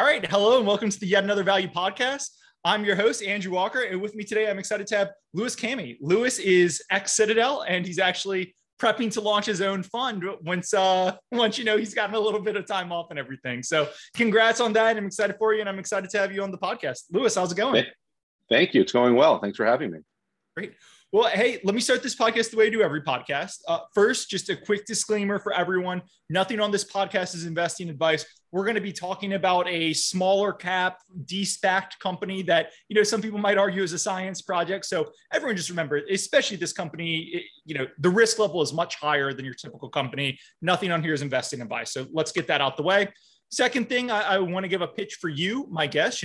All right. Hello and welcome to the Yet Another Value podcast. I'm your host, Andrew Walker. And with me today, I'm excited to have Louis Camhi. Louis is ex-Citadel and he's actually prepping to launch his own fund once he's gotten a little bit of time off and everything. So congrats on that. I'm excited for you and I'm excited to have you on the podcast. Louis, how's it going? Thank you. It's going well. Thanks for having me. Great. Well, hey, let me start this podcast the way I do every podcast. First, just a quick disclaimer for everyone. Nothing on this podcast is investing advice. We're going to be talking about a smaller cap deSPAC company that, some people might argue is a science project. So everyone just remember, especially this company, the risk level is much higher than your typical company. Nothing on here is investing advice. So let's get that out the way. Second thing, I want to give a pitch for you, my guest.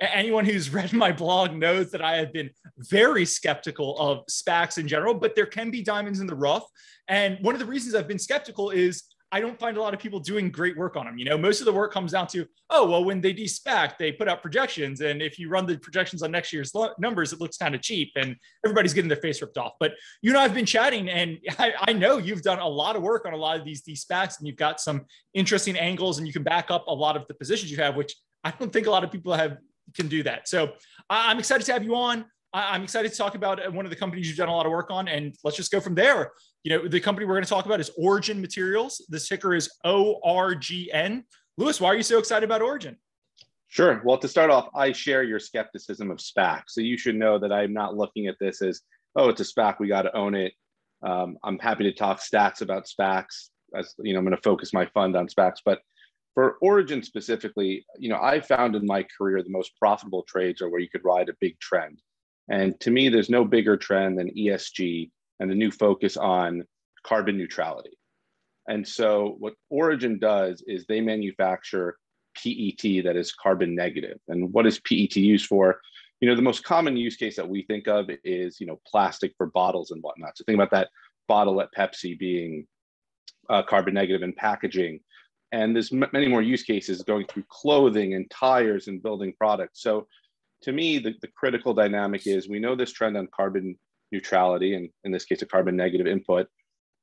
Anyone who's read my blog knows that I have been very skeptical of SPACs in general, but there can be diamonds in the rough. And one of the reasons I've been skeptical is I don't find a lot of people doing great work on them. Most of the work comes down to, when they deSPAC, they put out projections. And if you run the projections on next year's numbers, it looks kind of cheap and everybody's getting their face ripped off. But I've been chatting and I know you've done a lot of work on a lot of these deSPACs and you've got some interesting angles and you can back up a lot of the positions you have, which I don't think a lot of people can do that. So I'm excited to have you on. I'm excited to talk about one of the companies you've done a lot of work on, and let's just go from there. The company we're going to talk about is ORGN Materials. The ticker is ORGN. Louis, why are you so excited about ORGN? Sure. Well, to start off, I share your skepticism of SPAC. So you should know that I'm not looking at this as, it's a SPAC, we got to own it. I'm happy to talk stats about SPACs. As I'm going to focus my fund on SPACs, but for ORGN specifically, I found in my career the most profitable trades are where you could ride a big trend. And to me, there's no bigger trend than ESG and the new focus on carbon neutrality. And so what ORGN does is they manufacture PET that is carbon negative. And what is PET used for? The most common use case that we think of is, plastic for bottles and whatnot. So think about that bottle at Pepsi being carbon negative in packaging. And there's many more use cases going through clothing and tires and building products. So to me, the critical dynamic is we know this trend on carbon neutrality, and in this case, a carbon negative input,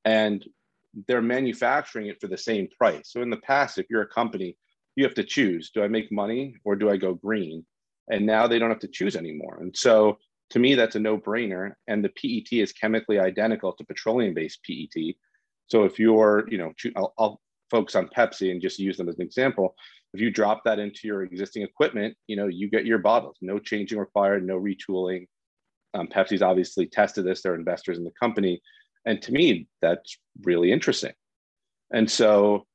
and they're manufacturing it for the same price. So in the past, if you're a company, you have to choose, do I make money or do I go green? And now they don't have to choose anymore. And so to me, that's a no-brainer. And the PET is chemically identical to petroleum-based PET. So if you're, I'll focus on Pepsi and just use them as an example. If you drop that into your existing equipment, you get your bottles, no changing required, no retooling. Pepsi's obviously tested this, they're investors in the company. And to me, that's really interesting. And so,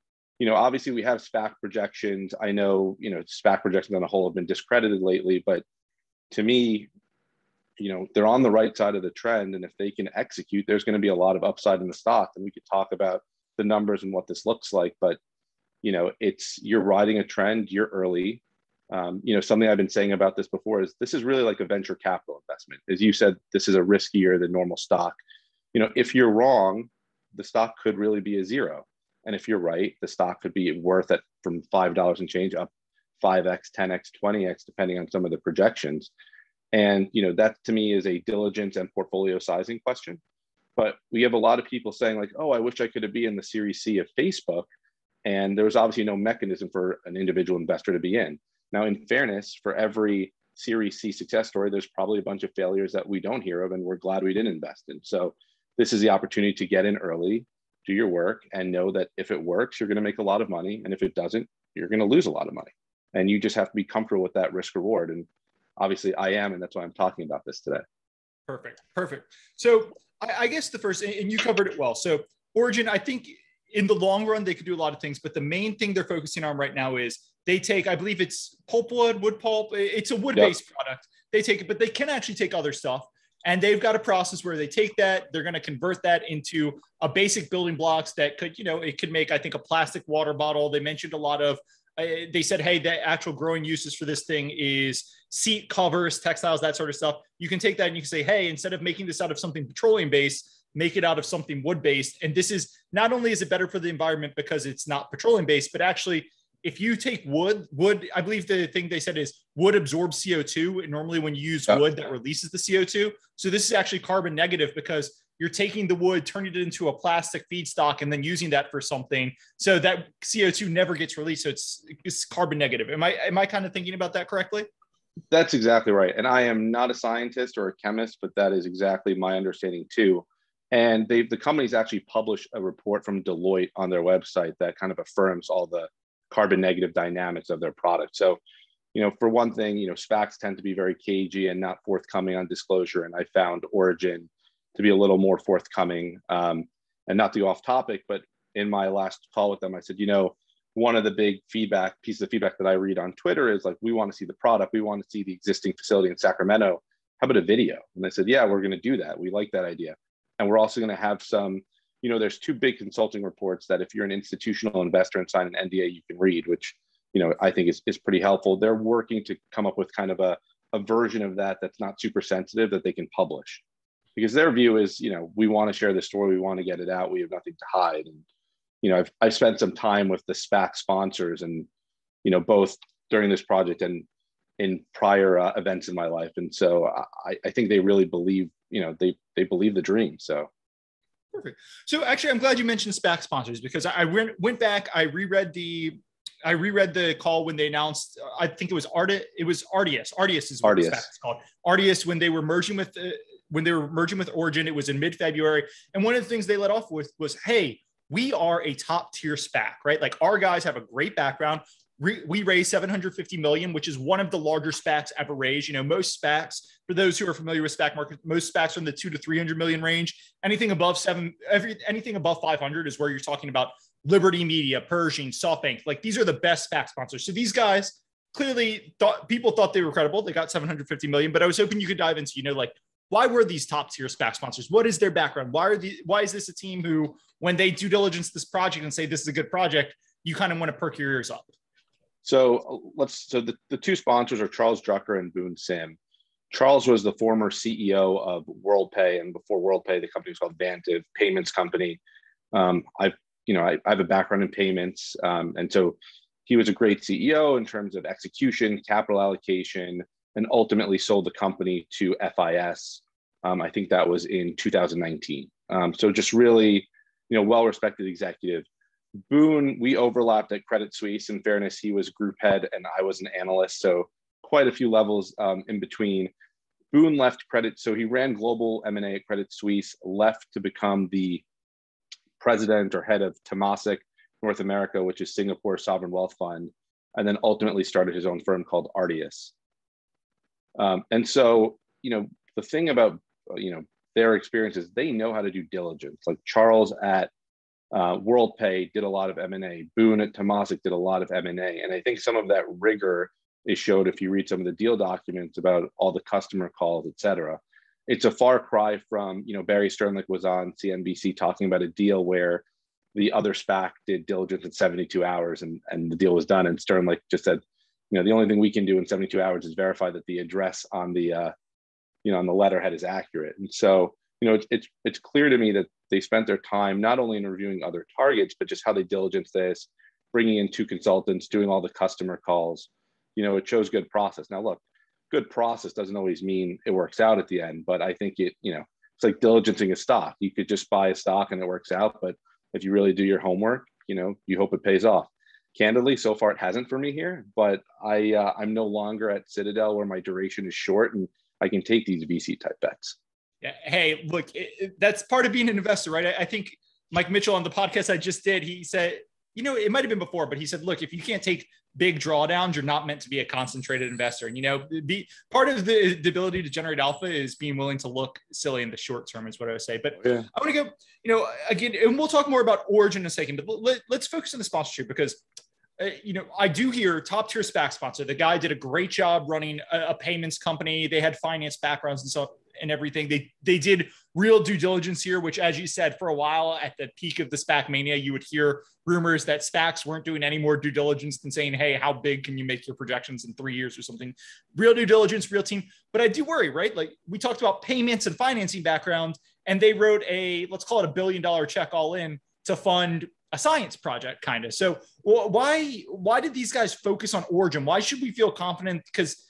obviously we have SPAC projections. I know, SPAC projections on a whole have been discredited lately, but to me, they're on the right side of the trend. And if they can execute, there's going to be a lot of upside in the stock. And we could talk about the numbers and what this looks like, but you're riding a trend, you're early. Something I've been saying about this before is this is really like a venture capital investment. As you said, this is a riskier than normal stock. If you're wrong, the stock could really be a zero. And if you're right, the stock could be worth it from $5 and change up 5x, 10x, 20x, depending on some of the projections. And, that to me is a diligence and portfolio sizing question. But we have a lot of people saying like, I wish I could be in the Series C of Facebook. And there was obviously no mechanism for an individual investor to be in. Now, in fairness, for every Series C success story, there's probably a bunch of failures that we don't hear of, and we're glad we didn't invest in. So this is the opportunity to get in early, do your work, and know that if it works, you're going to make a lot of money. And if it doesn't, you're going to lose a lot of money. And you just have to be comfortable with that risk reward. And obviously I am, and that's why I'm talking about this today. Perfect. So I guess the first, and you covered it well. So ORGN, I think in the long run, they could do a lot of things, but the main thing they're focusing on right now is they take, I believe it's pulpwood, wood pulp. It's a wood-based product. They take it, but they can actually take other stuff. And they've got a process where they take that, they're going to convert that into a basic building blocks that could, it could make, I think, a plastic water bottle. They mentioned a lot of, they said, hey, the actual growing uses for this thing is seat covers, textiles, that sort of stuff. You can take that and you can say, hey, instead of making this out of something petroleum-based, make it out of something wood-based. And this is, not only is it better for the environment because it's not petroleum-based, but actually, if you take wood, I believe the thing they said is wood absorbs CO2. And normally when you use wood, that releases the CO2. So this is actually carbon negative because you're taking the wood, turning it into a plastic feedstock, and then using that for something so that CO2 never gets released. So it's carbon negative. Am I kind of thinking about that correctly? That's exactly right. And I am not a scientist or a chemist, but that is exactly my understanding too. And the companies actually published a report from Deloitte on their website that kind of affirms all the carbon negative dynamics of their product. So, for one thing, SPACs tend to be very cagey and not forthcoming on disclosure. And I found ORGN to be a little more forthcoming. And not to go off topic, but in my last call with them, I said, one of the big pieces of feedback that I read on Twitter is like, we want to see the product. We want to see the existing facility in Sacramento. How about a video? And they said, yeah, we're going to do that. We like that idea. And we're also going to have some, there's two big consulting reports that if you're an institutional investor and sign an NDA, you can read, which, I think is pretty helpful. They're working to come up with kind of a version of that that's not super sensitive that they can publish. Because their view is, we want to share the story. We want to get it out. We have nothing to hide. And, I've spent some time with the SPAC sponsors and, both during this project and in prior events in my life. And so I think they really believe, they believe the dream. So. Perfect. So actually, I'm glad you mentioned SPAC sponsors because I went back, I reread the call when they announced, I think it was Ardius. It was Ardius. Ardius is what the SPAC is called. Ardius, when they were merging with ORGN, it was in mid-February. And one of the things they let off with was, hey, we are a top tier SPAC, right? Like our guys have a great background. We raised $750 million, which is one of the larger SPACs ever raised. Most SPACs, for those who are familiar with SPAC market, most SPACs are in the 200 to 300 million range. Anything above anything above 500 is where you're talking about Liberty Media, Pershing, SoftBank. Like these are the best SPAC sponsors. So these guys clearly people thought they were credible. They got 750 million, but I was hoping you could dive into, why were these top tier SPAC sponsors? What is their background? Why is this a team who, when they due diligence this project and say this is a good project, you kind of want to perk your ears up? So the two sponsors are Charles Drucker and Boone Sim. Charles was the former CEO of WorldPay, and before WorldPay, the company was called Vantiv Payments Company. I have a background in payments, and so he was a great CEO in terms of execution, capital allocation, and ultimately sold the company to FIS. I think that was in 2019. So just really, well-respected executive. Boone, we overlapped at Credit Suisse. In fairness, he was group head and I was an analyst. So quite a few levels in between. Boone left Credit. So he ran global M&A at Credit Suisse, left to become the president or head of Temasek North America, which is Singapore's sovereign wealth fund, and then ultimately started his own firm called Ardius. And so, the thing about, their experience is they know how to do diligence. Like Charles at WorldPay did a lot of M&A. Boone at Temasek did a lot of M&A. And I think some of that rigor is showed if you read some of the deal documents about all the customer calls, et cetera. It's a far cry from, Barry Sternlicht was on CNBC talking about a deal where the other SPAC did diligence in 72 hours and the deal was done. And Sternlicht just said, the only thing we can do in 72 hours is verify that the address on the, on the letterhead is accurate. And so, it's clear to me that they spent their time not only in reviewing other targets, but just how they diligence this, bringing in two consultants, doing all the customer calls. It shows good process. Now, look, good process doesn't always mean it works out at the end, but I think it's like diligencing a stock. You could just buy a stock and it works out, but if you really do your homework, you hope it pays off. Candidly, so far it hasn't for me here, but I'm no longer at Citadel where my duration is short and I can take these VC type bets. Yeah. Hey, look, that's part of being an investor, right? I think Mike Mitchell on the podcast I just did, he said, it might've been before, but he said, look, if you can't take big drawdowns, you're not meant to be a concentrated investor. And, be part of the ability to generate alpha is being willing to look silly in the short term is what I would say. But yeah. I want to go, again, and we'll talk more about ORGN in a second, but let's focus on the sponsorship because, I do hear top tier SPAC sponsor. The guy did a great job running a payments company. They had finance backgrounds and stuff and everything. They did real due diligence here, which, as you said, for a while at the peak of the SPACmania, you would hear rumors that SPACs weren't doing any more due diligence than saying, hey, how big can you make your projections in 3 years or something? Real due diligence, real team. But I do worry, right? Like we talked about payments and financing background, and they wrote let's call it $1 billion check all in to fund a science project kind of. So why did these guys focus on ORGN? Why should we feel confident? Because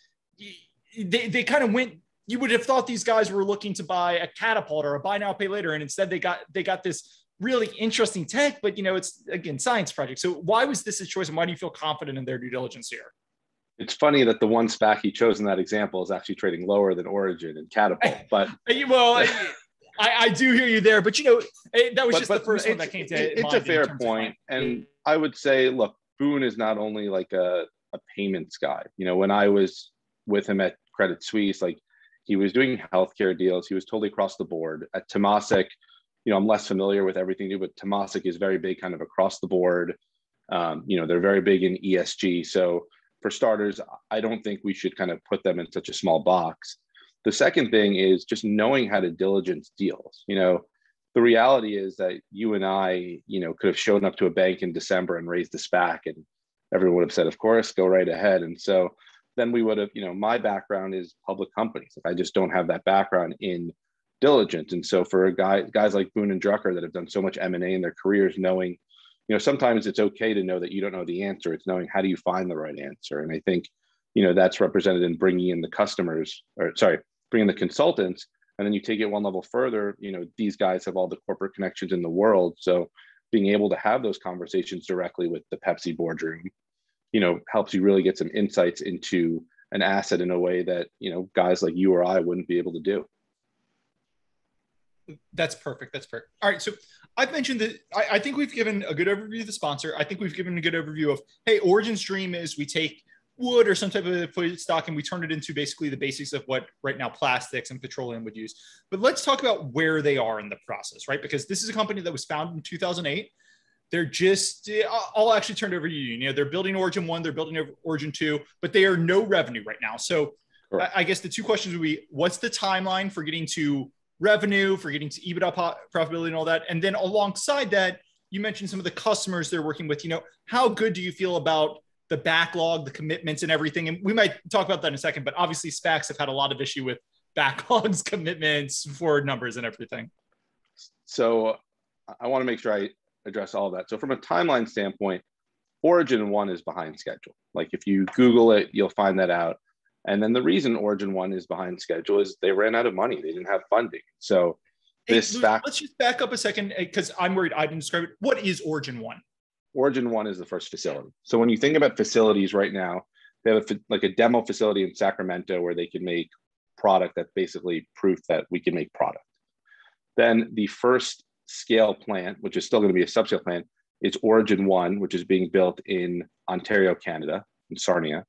they kind of went you would have thought these guys were looking to buy a Katapult or a buy now, pay later. And instead they got this really interesting tech, but it's again, science project. So why was this a choice, and why do you feel confident in their due diligence here? It's funny that the one SPAC he chose in that example is actually trading lower than ORGN and Katapult, but well, I do hear you there, but that was just the first one that came to mind. It's a fair point. And I would say, look, Boone is not only like a payments guy. When I was with him at Credit Suisse, like he was doing healthcare deals. He was totally across the board. At Temasek, I'm less familiar with everything new, but Temasek is very big kind of across the board. They're very big in ESG. So for starters, I don't think we should kind of put them in such a small box. The second thing is just knowing how to diligence deals. The reality is that you and I, could have shown up to a bank in December and raised a SPAC, and everyone would have said, of course, go right ahead. And so then we would have, my background is public companies. I just don't have that background in diligence. And so for guys like Boone and Drucker that have done so much M&A in their careers, knowing, sometimes it's okay to know that you don't know the answer. It's knowing how do you find the right answer. And I think, that's represented in bringing in the bringing the consultants. And then you take it one level further, these guys have all the corporate connections in the world. So being able to have those conversations directly with the Pepsi boardroom, helps you really get some insights into an asset in a way that, guys like you or I wouldn't be able to do. That's perfect. All right. So I've mentioned that I think we've given a good overview of the sponsor. I think we've given a good overview of, hey, Origin's dream is we take wood or some type of stock and we turn it into basically the basics of what right now plastics and petroleum would use. But let's talk about where they are in the process, right? Because this is a company that was founded in 2008. They're just, I'll actually turn it over to you. They're building Origin 1, they're building Origin 2, but they are no revenue right now. So I guess the two questions would be, what's the timeline for getting to revenue, for getting to EBITDA profitability and all that? And then alongside that, you mentioned some of the customers they're working with. How good do you feel about the backlog, the commitments and everything? And we might talk about that in a second, but obviously SPACs have had a lot of issue with backlogs, commitments, forward numbers and everything. So I want to make sure I address all of that. So from a timeline standpoint, Origin 1 is behind schedule. Like if you Google it, you'll find that out. And then the reason Origin 1 is behind schedule is they ran out of money. They didn't have funding. So let's just back up a second because I'm worried I didn't describe it. What is Origin 1? Origin 1 is the first facility. So when you think about facilities right now, they have a demo facility in Sacramento where they can make product that's basically proof that we can make product. Then the first scale plant, which is still going to be a subscale plant, is Origin 1, which is being built in Ontario, Canada, in Sarnia.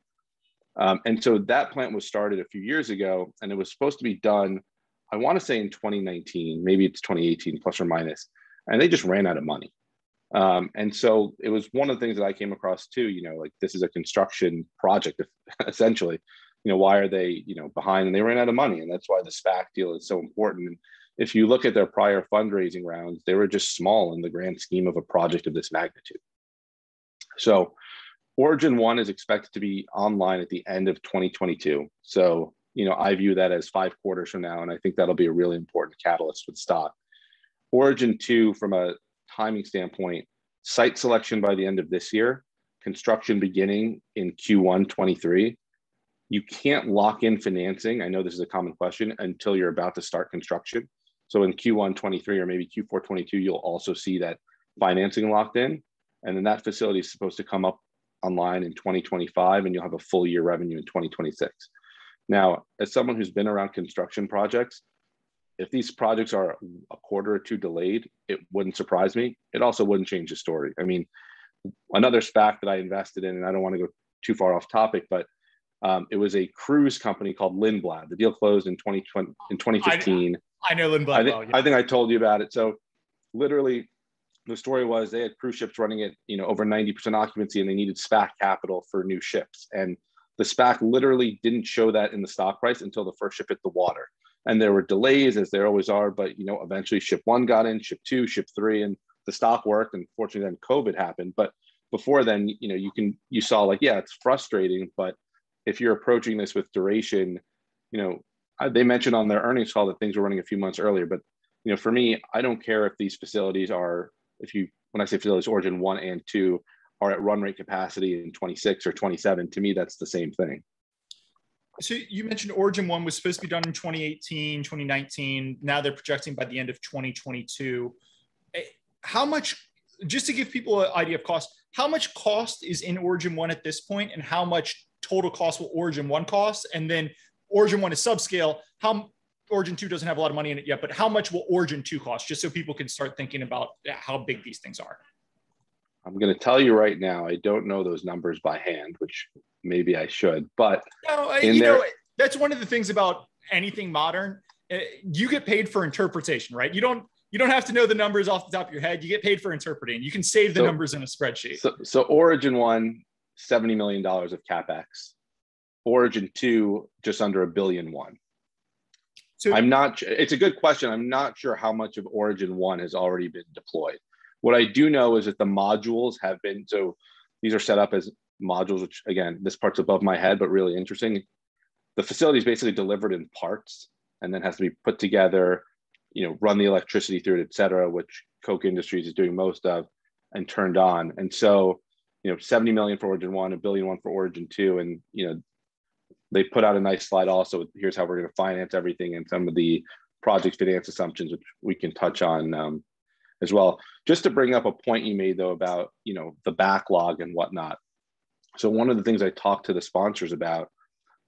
And so that plant was started a few years ago, and it was supposed to be done, I want to say in 2019, maybe it's 2018 plus or minus, and they just ran out of money. And so it was one of the things that I came across too, like this is a construction project, essentially, why are they, behind? And they ran out of money. And that's why the SPAC deal is so important. And if you look at their prior fundraising rounds, they were just small in the grand scheme of a project of this magnitude. So Origin 1 is expected to be online at the end of 2022. So, I view that as 5 quarters from now, and I think that'll be a really important catalyst for the stock. Origin 2, from a timing standpoint, site selection by the end of this year, construction beginning in Q1 23. You can't lock in financing. I know this is a common question until you're about to start construction. So in Q1 23 or maybe Q4 22, you'll also see that financing locked in. And then that facility is supposed to come up online in 2025, and you'll have a full year revenue in 2026. Now, as someone who's been around construction projects, if these projects are a quarter or two delayed, it wouldn't surprise me. It also wouldn't change the story. I mean, another SPAC that I invested in, and I don't want to go too far off topic, but it was a cruise company called Lindblad. The deal closed in 2015. I know Lindblad. I think I told you about it. So literally, the story was they had cruise ships running at over 90% occupancy, and they needed SPAC capital for new ships. And the SPAC literally didn't show that in the stock price until the first ship hit the water. And there were delays, as there always are, but eventually ship 1 got in, ship 2, ship 3, and the stock worked. And fortunately, then COVID happened. But before then, you saw like, yeah, it's frustrating, but if you're approaching this with duration, they mentioned on their earnings call that things were running a few months earlier. But for me, I don't care if these facilities are, when I say facilities, Origin 1 and 2 are at run rate capacity in 26 or 27. To me, that's the same thing. So you mentioned Origin 1 was supposed to be done in 2018, 2019. Now they're projecting by the end of 2022. How much, just to give people an idea of cost, how much cost is in Origin 1 at this point, and how much total cost will Origin 1 cost? And then Origin 1 is subscale. Origin 2 doesn't have a lot of money in it yet, but how much will Origin 2 cost, just so people can start thinking about how big these things are? I'm going to tell you right now, I don't know those numbers by hand, which maybe I should, but that's one of the things about anything modern. You get paid for interpretation, right? You don't have to know the numbers off the top of your head. You get paid for interpreting. You can save the numbers in a spreadsheet. So Origin 1, $70 million of CapEx. Origin 2, just under $1.1 billion. So it's a good question. I'm not sure how much of Origin 1 has already been deployed. What I do know is that the modules have been, so these are set up as modules, which again, this part's above my head, but really interesting. The facility is basically delivered in parts and then has to be put together, run the electricity through it, et cetera, which Koch Industries is doing most of, and turned on. And so, 70 million for Origin 1, $1.1 billion for Origin 2. And, they put out a nice slide also. Here's how we're going to finance everything and some of the project finance assumptions, which we can touch on as well. Just to bring up a point you made though about, the backlog and whatnot. So one of the things I talked to the sponsors about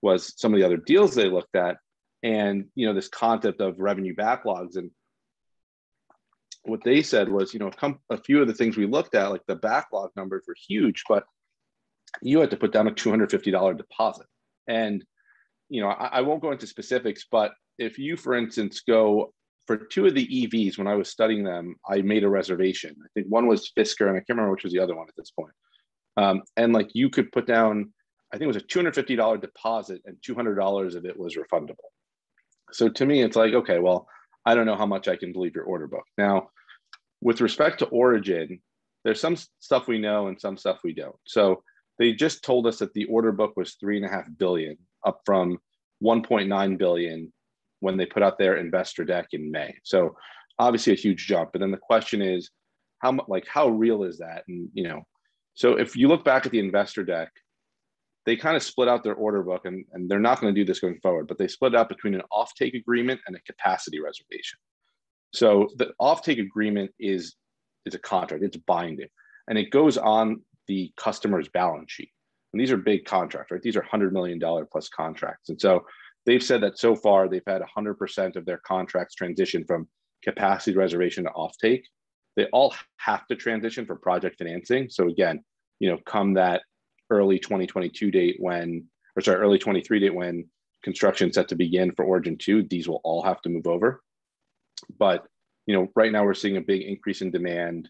was some of the other deals they looked at, and, this concept of revenue backlogs. And what they said was, a few of the things we looked at, like the backlog numbers were huge, but you had to put down a $250 deposit. And, I won't go into specifics, but if you, for instance, go for two of the EVs, when I was studying them, I made a reservation. I think one was Fisker, and I can't remember which was the other one at this point. And like you could put down, I think it was a $250 deposit, and $200 of it was refundable. So to me, it's like, okay, well, I don't know how much I can believe your order book. Now, with respect to Origin, there's some stuff we know and some stuff we don't. So they just told us that the order book was $3.5 billion, up from $1.9 billion when they put out their investor deck in May. So obviously a huge jump. But then the question is, how real is that? And, so if you look back at the investor deck, they kind of split out their order book, and they're not going to do this going forward, but they split it out between an offtake agreement and a capacity reservation. So the offtake agreement is a contract, it's binding, and it goes on the customer's balance sheet. And these are big contracts, right? These are $100 million plus contracts. And so they've said that so far they've had 100% of their contracts transition from capacity reservation to offtake. They all have to transition for project financing. So again, come that early 2022 date early 23 date when construction is set to begin for Origin 2, these will all have to move over. But, right now we're seeing a big increase in demand.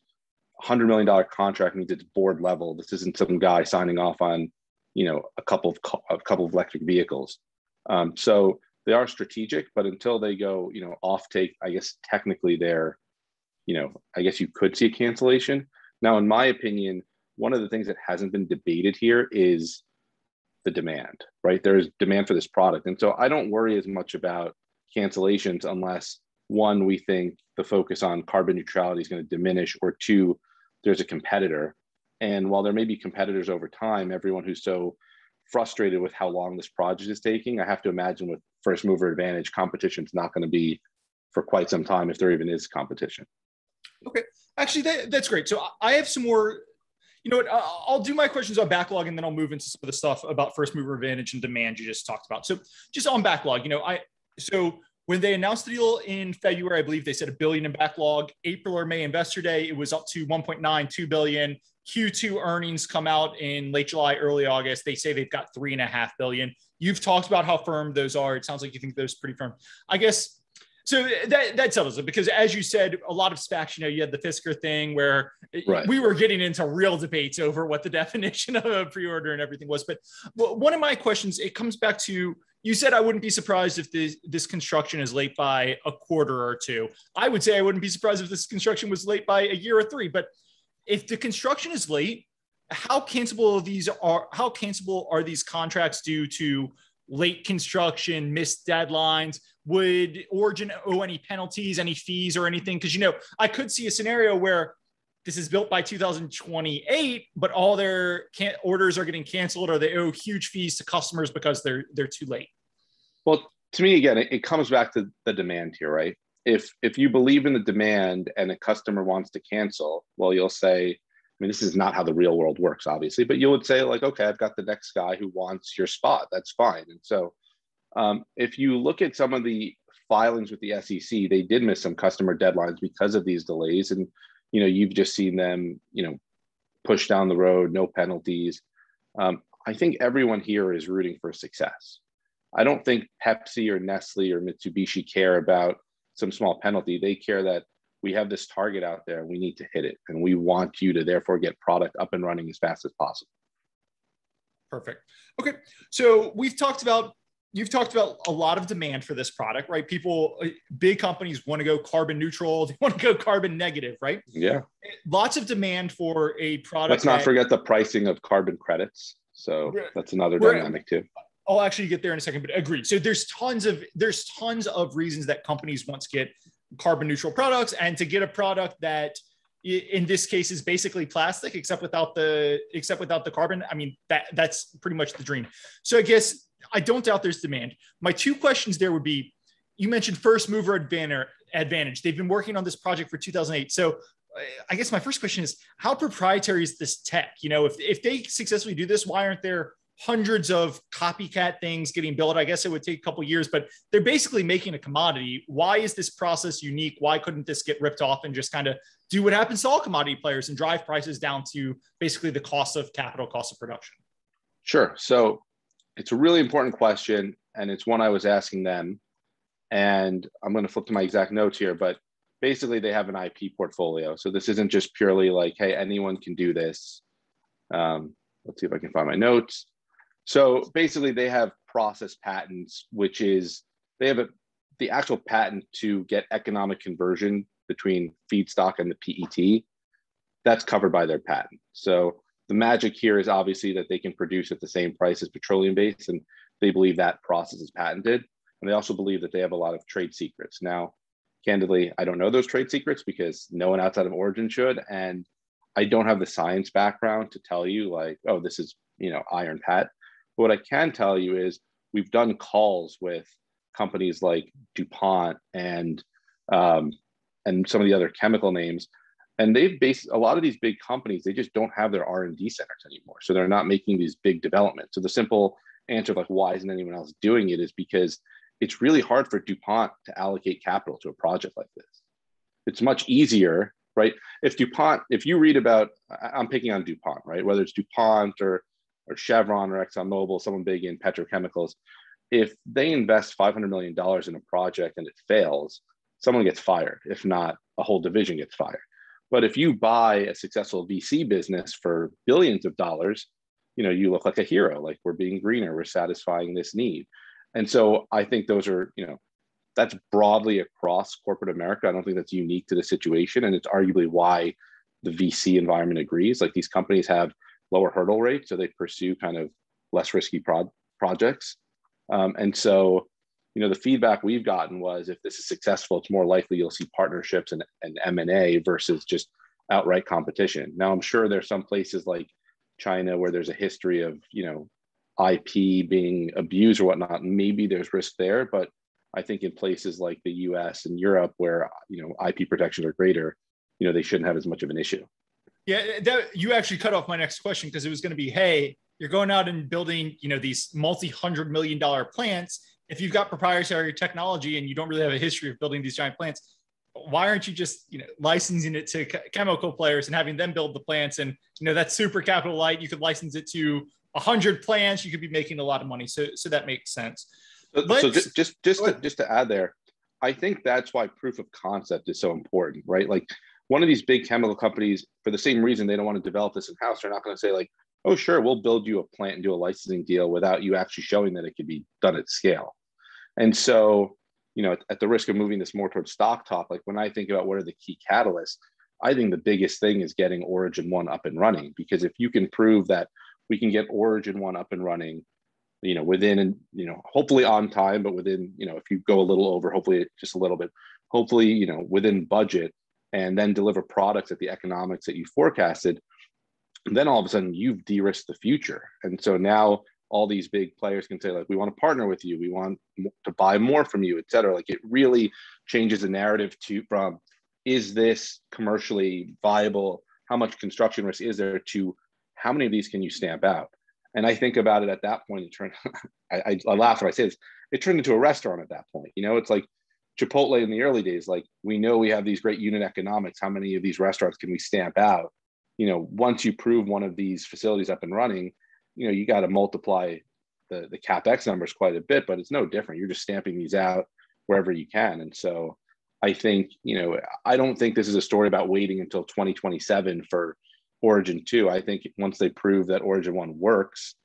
$100 million contract means it's board level. This isn't some guy signing off on, a couple of electric vehicles. So they are strategic, but until they go, offtake, I guess technically they're, I guess you could see a cancellation. Now, in my opinion, one of the things that hasn't been debated here is the demand, right? There's demand for this product. And so I don't worry as much about cancellations unless, one, we think the focus on carbon neutrality is going to diminish, or two, there's a competitor. And while there may be competitors over time, everyone who's so frustrated with how long this project is taking, I have to imagine with first mover advantage, competition is not going to be for quite some time, if there even is competition. Okay, actually, that's great. So I have some more. You know what? I'll do my questions on backlog, and then I'll move into some of the stuff about first mover advantage and demand you just talked about. So just on backlog, so when they announced the deal in February, I believe they said $1 billion in backlog. April or May investor day, it was up to $1.92 billion. Q2 earnings come out in late July, early August. They say they've got $3.5 billion. You've talked about how firm those are. It sounds like you think those are pretty firm. I guess, so that settles it, because as you said, a lot of SPACs, you had the Fisker thing where we were getting into real debates over what the definition of a pre-order and everything was. But one of my questions, it comes back to, you said I wouldn't be surprised if this construction is late by a quarter or two. I would say I wouldn't be surprised if this construction was late by a year or three. But if the construction is late, how cancelable are these contracts due to late construction, missed deadlines? Would Origin owe any penalties, any fees or anything? Because, I could see a scenario where this is built by 2028, but all their orders are getting canceled, or they owe huge fees to customers because they're too late? Well, to me, again, it comes back to the demand here, right? If you believe in the demand and a customer wants to cancel, well, you'll say, I mean, this is not how the real world works, obviously, but you would say like, okay, I've got the next guy who wants your spot. That's fine. And so if you look at some of the filings with the SEC, they did miss some customer deadlines because of these delays. And, you've just seen them, push down the road, no penalties. I think everyone here is rooting for success. I don't think Pepsi or Nestle or Mitsubishi care about some small penalty. They care that we have this target out there and we need to hit it. And we want you to therefore get product up and running as fast as possible. Perfect. Okay. So you've talked about a lot of demand for this product, right? People, big companies want to go carbon neutral. They want to go carbon negative, right? Yeah. Lots of demand for a product. Let's not forget the pricing of carbon credits. So that's another dynamic too. I'll actually get there in a second, but agreed. So there's tons of reasons that companies want to get carbon neutral products, and to get a product that in this case is basically plastic, except without the carbon. I mean, that's pretty much the dream. So I guess I don't doubt there's demand. My two questions there would be, you mentioned first mover advantage. They've been working on this project for 2008. So I guess my first question is, how proprietary is this tech? If they successfully do this, why aren't there hundreds of copycat things getting built? I guess it would take a couple of years, but they're basically making a commodity. Why is this process unique? Why couldn't this get ripped off and just kind of do what happens to all commodity players and drive prices down to basically the cost of capital, cost of production? Sure. So it's a really important question, and it's one I was asking them. And I'm going to flip to my exact notes here, but basically they have an IP portfolio. So this isn't just purely like, hey, anyone can do this. Let's see if I can find my notes. So basically they have process patents, which is they have the actual patent to get economic conversion between feedstock and the PET. That's covered by their patent. So the magic here is obviously that they can produce at the same price as petroleum-based, and they believe that process is patented. And they also believe that they have a lot of trade secrets. Now, candidly, I don't know those trade secrets because no one outside of Origin should. And I don't have the science background to tell you like, oh, this is, iron pat. But what I can tell you is we've done calls with companies like DuPont and some of the other chemical names, and they've based a lot of these big companies. They just don't have their R&D centers anymore, so they're not making these big developments. So the simple answer of like why isn't anyone else doing it is because it's really hard for DuPont to allocate capital to a project like this. It's much easier, right? If you read about, I'm picking on DuPont, right? Whether it's DuPont or Chevron or ExxonMobil, someone big in petrochemicals, if they invest $500 million in a project and it fails, someone gets fired. If not, a whole division gets fired. But if you buy a successful VC business for billions of dollars, you look like a hero, like we're being greener, we're satisfying this need. And so I think those are, that's broadly across corporate America. I don't think that's unique to the situation. And it's arguably why the VC environment agrees. Like these companies have lower hurdle rates, so they pursue kind of less risky projects. And so, the feedback we've gotten was if this is successful, it's more likely you'll see partnerships and M&A versus just outright competition. Now, I'm sure there's some places like China where there's a history of, IP being abused or whatnot. Maybe there's risk there, but I think in places like the US and Europe where, IP protections are greater, they shouldn't have as much of an issue. Yeah, you actually cut off my next question because it was going to be, hey, you're going out and building, these multi-$100 million plants. If you've got proprietary technology and you don't really have a history of building these giant plants, why aren't you just, licensing it to chemical players and having them build the plants? And, that's super capital light. You could license it to 100 plants. You could be making a lot of money. So that makes sense. So just to add there, I think that's why proof of concept is so important, right? Like one of these big chemical companies, for the same reason they don't want to develop this in-house, they're not going to say like, oh, sure, we'll build you a plant and do a licensing deal without you actually showing that it could be done at scale. And so, at the risk of moving this more towards stock talk, like when I think about what are the key catalysts, I think the biggest thing is getting Origin 1 up and running. Because if you can prove that we can get Origin 1 up and running, within, hopefully on time, but within, if you go a little over, hopefully just a little bit, hopefully, within budget, and then deliver products at the economics that you forecasted, and then all of a sudden you've de-risked the future. And so now all these big players can say, like, we want to partner with you, we want to buy more from you, et cetera. Like, it really changes the narrative from, is this commercially viable? How much construction risk is there, to how many of these can you stamp out? And I think about it at that point, I laugh when I say this, it turned into a restaurant at that point. It's like Chipotle in the early days. Like, we know we have these great unit economics. How many of these restaurants can we stamp out? Once you prove one of these facilities up and running, you got to multiply the CapEx numbers quite a bit, but it's no different. You're just stamping these out wherever you can. And so I think, I don't think this is a story about waiting until 2027 for Origin 2. I think once they prove that Origin 1 works,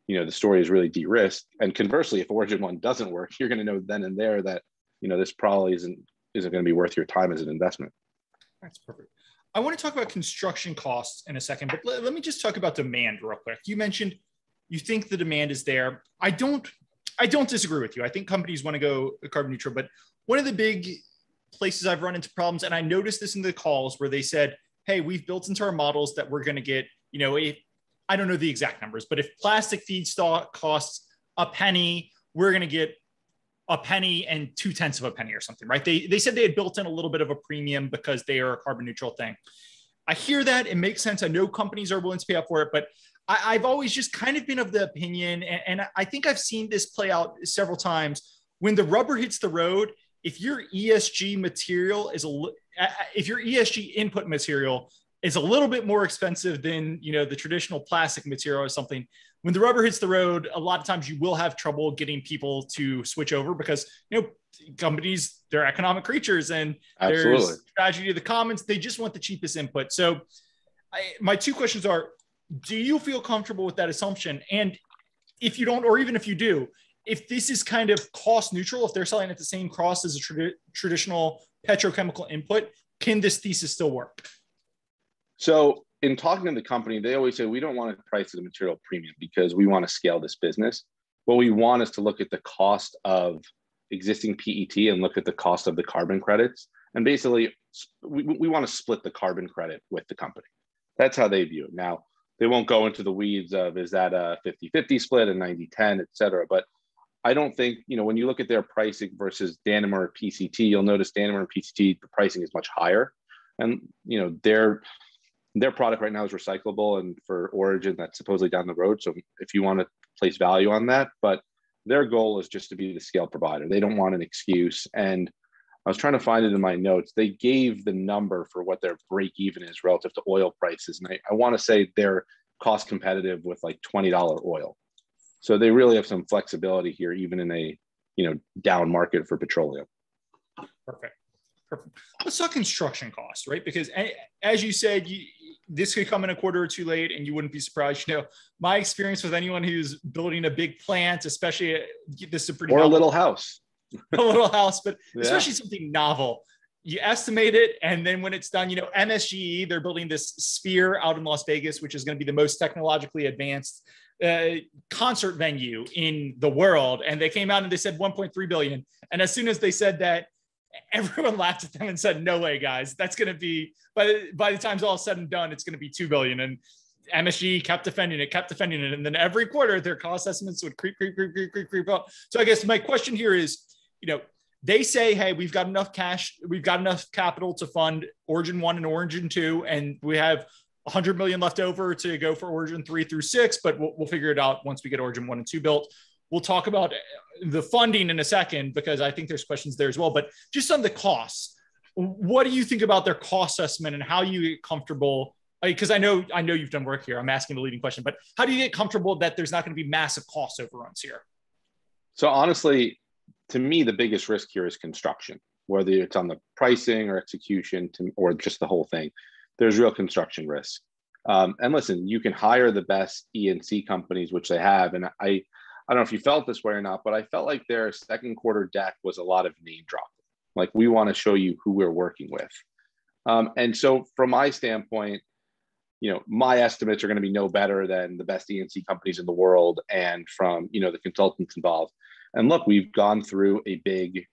the story is really de-risked. And conversely, if Origin 1 doesn't work, you're going to know then and there that, this probably isn't going to be worth your time as an investment. That's perfect. I want to talk about construction costs in a second, but let me just talk about demand real quick. You mentioned you think the demand is there. I don't disagree with you. I think companies want to go carbon neutral, but one of the big places I've run into problems, and I noticed this in the calls where they said, hey, we've built into our models that we're going to get, I don't know the exact numbers, but if plastic feedstock costs a penny, we're going to get a penny and 0.2 of a penny or something, right? They said they had built in a little bit of a premium because they are a carbon neutral thing. I hear that. It makes sense. I know companies are willing to pay up for it, but I've always just kind of been of the opinion, and I think I've seen this play out several times, when the rubber hits the road, if your ESG material if your ESG input material is a little bit more expensive than, the traditional plastic material or something, when the rubber hits the road, a lot of times you will have trouble getting people to switch over because, companies, they're economic creatures, and Absolutely. There's tragedy of the commons. They just want the cheapest input. So my two questions are, do you feel comfortable with that assumption? And if you don't, or even if you do, if this is kind of cost neutral, if they're selling at the same cost as a traditional petrochemical input, can this thesis still work? So in talking to the company, they always say, we don't want to price at a material premium because we want to scale this business. What we want is to look at the cost of existing PET and look at the cost of the carbon credits. And basically, we want to split the carbon credit with the company. That's how they view it. Now, they won't go into the weeds of, is that a 50-50 split, a 90-10, et cetera. But I don't think, when you look at their pricing versus Danimer PCT, you'll notice Danimer and PCT, the pricing is much higher. And, their product right now is recyclable, and for Origin, that's supposedly down the road. So if you want to place value on that, but their goal is just to be the scale provider. They don't want an excuse. And I was trying to find it in my notes. They gave the number for what their break even is relative to oil prices. And I want to say they're cost competitive with like $20 oil. So they really have some flexibility here, even in a, down market for petroleum. Perfect. Let's talk construction costs, right? Because as you said, this could come in a quarter or two late, and you wouldn't be surprised. My experience with anyone who's building a big plant, especially this is a pretty or novel, a little house, but especially something novel. You estimate it, and then when it's done, MSGE, they're building this sphere out in Las Vegas, which is going to be the most technologically advanced concert venue in the world. And they came out and they said 1.3 billion. And as soon as they said that, everyone laughed at them and said, no way, guys, that's going to be, by the time it's all said and done, it's going to be 2 billion. And MSG kept defending it. And then every quarter their cost estimates would creep up. So I guess my question here is, they say, hey, we've got enough cash, we've got enough capital to fund Origin 1 and Origin 2, and we have 100 million left over to go for Origin 3 through 6, but we'll figure it out once we get Origin 1 and 2 built. We'll talk about the funding in a second, because I think there's questions there as well. But just on the costs, what do you think about their cost estimate and how you get comfortable? Because I know you've done work here. I'm asking the leading question, but how do you get comfortable that there's not going to be massive cost overruns here? So honestly, to me, the biggest risk here is construction, whether it's on the pricing or execution or just the whole thing. There's real construction risk. And listen, you can hire the best E&C companies, which they have. And I don't know if you felt this way or not, but I felt like their second quarter deck was a lot of name dropping. Like, we want to show you who we're working with. And so from my standpoint, my estimates are going to be no better than the best E&C companies in the world, and from, the consultants involved. And look, we've gone through a big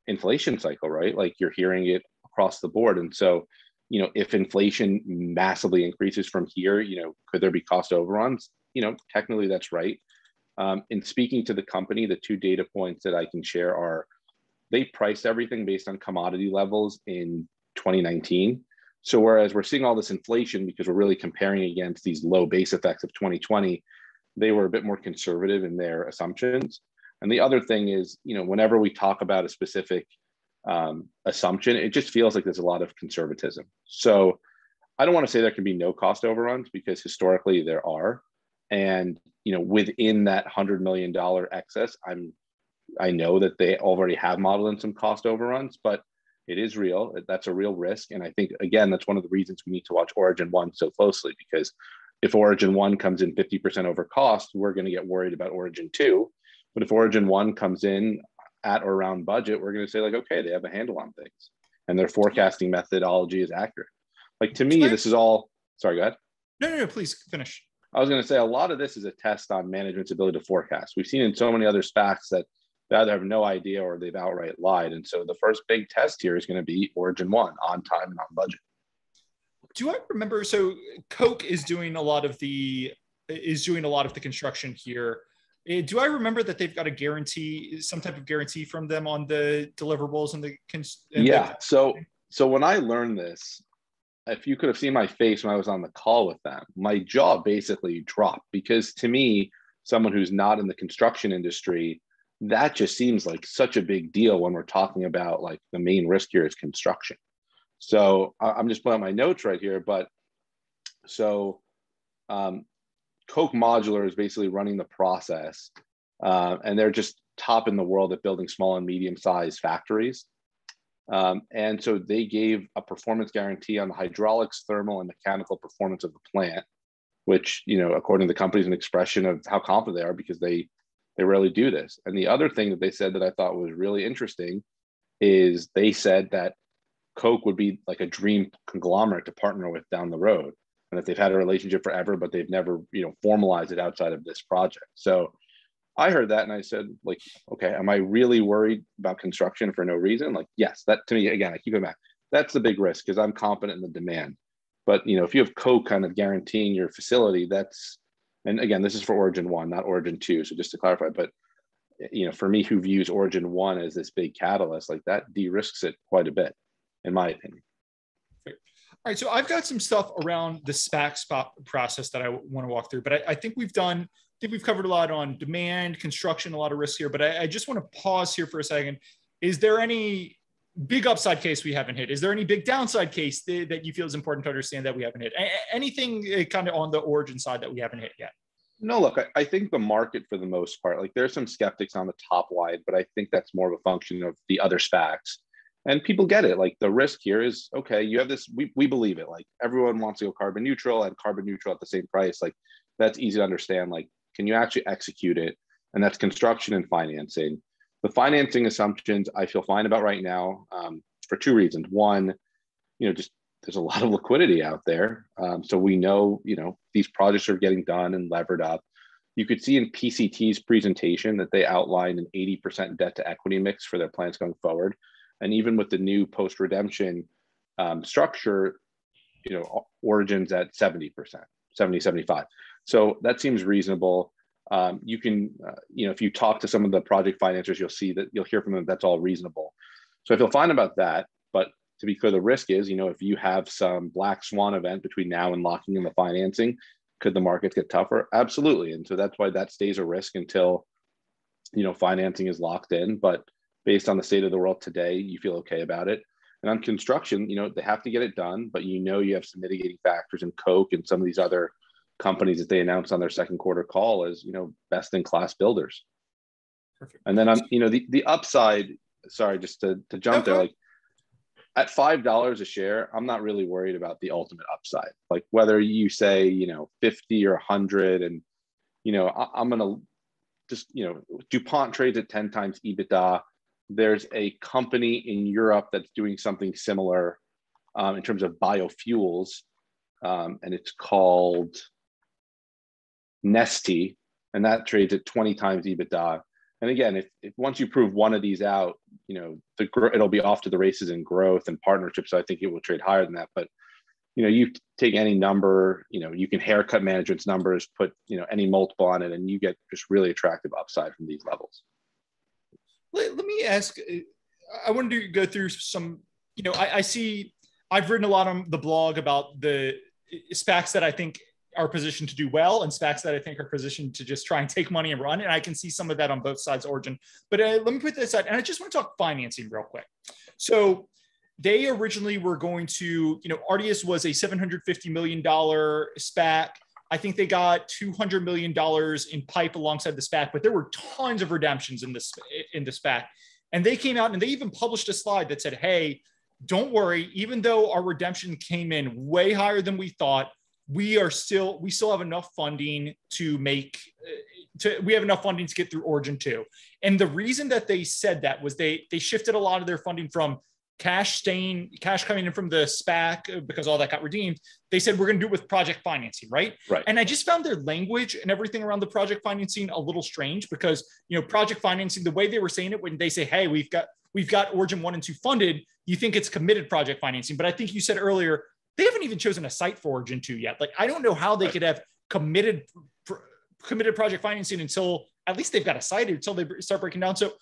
inflation cycle, right? Like, you're hearing it across the board. And so if inflation massively increases from here, could there be cost overruns? Technically that's right. In speaking to the company, the two data points that I can share are they priced everything based on commodity levels in 2019. So whereas we're seeing all this inflation because we're really comparing against these low base effects of 2020, they were a bit more conservative in their assumptions. And the other thing is, whenever we talk about a specific assumption, it just feels like there's a lot of conservatism. So I don't want to say there can be no cost overruns because historically there are. And within that $100 million excess, I know that they already have modeled in some cost overruns, but it is real. That's a real risk. And I think, again, that's one of the reasons we need to watch Origin 1 so closely, because if Origin 1 comes in 50% over cost, we're going to get worried about Origin 2. But if Origin 1 comes in at or around budget, we're going to say like, okay, they have a handle on things and their forecasting methodology is accurate. Like to me, this is all, sorry, go ahead. No, please finish. I was going to say a lot of this is a test on management's ability to forecast. We've seen in so many other SPACs that they either have no idea or they've outright lied. And so the first big test here is going to be Origin 1 on time and on budget. Do I remember? So Coke is doing a lot of the construction here. Do I remember that they've got a guarantee, some type of guarantee from them on the deliverables and yeah. So when I learned this, if you could have seen my face when I was on the call with them, my jaw basically dropped, because to me, someone who's not in the construction industry, that just seems like such a big deal when we're talking about like the main risk here is construction. So I'm just pulling out my notes right here, but so Coke Modular is basically running the process, and they're just top in the world at building small and medium-sized factories. And so they gave a performance guarantee on the hydraulics, thermal, and mechanical performance of the plant, which, according to the company, is an expression of how confident they are, because they rarely do this. And the other thing that they said that I thought was really interesting is they said that Coke would be like a dream conglomerate to partner with down the road, and that they've had a relationship forever, but they've never, formalized it outside of this project. So I heard that and I said, like, okay, am I really worried about construction for no reason? Like, yes, that to me, again, I keep it back. That's the big risk, because I'm confident in the demand. But, if you have Coke kind of guaranteeing your facility, that's, and again, this is for Origin 1, not Origin 2. So just to clarify, but, for me, who views Origin 1 as this big catalyst, like that de-risks it quite a bit, in my opinion. All right, so I've got some stuff around the SPAC process that I want to walk through, but I think we've covered a lot on demand, construction, a lot of risks here, but I just want to pause here for a second. Is there any big upside case we haven't hit? Is there any big downside case that you feel is important to understand that we haven't hit? Anything kind of on the Origin side that we haven't hit yet? No, look, I think the market for the most part, like there's some skeptics on the top line, but I think that's more of a function of the other SPACs. And people get it. Like the risk here is, okay, you have this, we believe it. Like everyone wants to go carbon neutral and carbon neutral at the same price. Like that's easy to understand. Like, can you actually execute it? And that's construction and financing. The financing assumptions I feel fine about right now, for two reasons. One, just there's a lot of liquidity out there. So we know, these projects are getting done and levered up. You could see in PCT's presentation that they outlined an 80% debt to equity mix for their plans going forward. And even with the new post-redemption structure, Origin's at 70%, 70, 75. So that seems reasonable. You can, if you talk to some of the project financiers, you'll hear from them that's all reasonable. So I feel fine about that. But to be clear, the risk is, if you have some black swan event between now and locking in the financing, could the markets get tougher? Absolutely. And so that's why that stays a risk until, financing is locked in. But based on the state of the world today, you feel okay about it. And on construction, they have to get it done, but you have some mitigating factors in Coke and some of these other companies that they announced on their second quarter call as, best in class builders. Perfect. And then on, the upside, sorry, just to jump there, like at $5 a share, I'm not really worried about the ultimate upside. Like whether you say, 50 or 100, and, I'm going to just, DuPont trades at 10 times EBITDA. There's a company in Europe that's doing something similar in terms of biofuels, and it's called Neste, and that trades at 20 times EBITDA. And again, if once you prove one of these out, it'll be off to the races in growth and partnerships. So I think it will trade higher than that. But you take any number, you can haircut management's numbers, put any multiple on it, and you get just really attractive upside from these levels. Let me ask. I wanted to go through some. I see. I've written a lot on the blog about the SPACs that I think are positioned to do well and SPACs that I think are positioned to just try and take money and run. And I can see some of that on both sides of Origin. But let me put this aside. And I just want to talk financing real quick. So they originally were going to, Artius was a $750 million SPAC. I think they got $200 million in PIPE alongside the SPAC, but there were tons of redemptions in the SPAC. And they came out and they even published a slide that said, hey, don't worry, even though our redemption came in way higher than we thought, we still have enough funding to get through Origin 2. And the reason that they said that was they shifted a lot of their funding from cash coming in from the SPAC because all that got redeemed. They said, we're going to do it with project financing, right? Right. And I just found their language and everything around the project financing a little strange because, project financing, the way they were saying it, when they say, hey, we've got Origin 1 and 2 funded, you think it's committed project financing. But I think you said earlier, they haven't even chosen a site for Origin 2 yet. Like, I don't know how they could have committed project financing until at least they've got a site until they start breaking down. So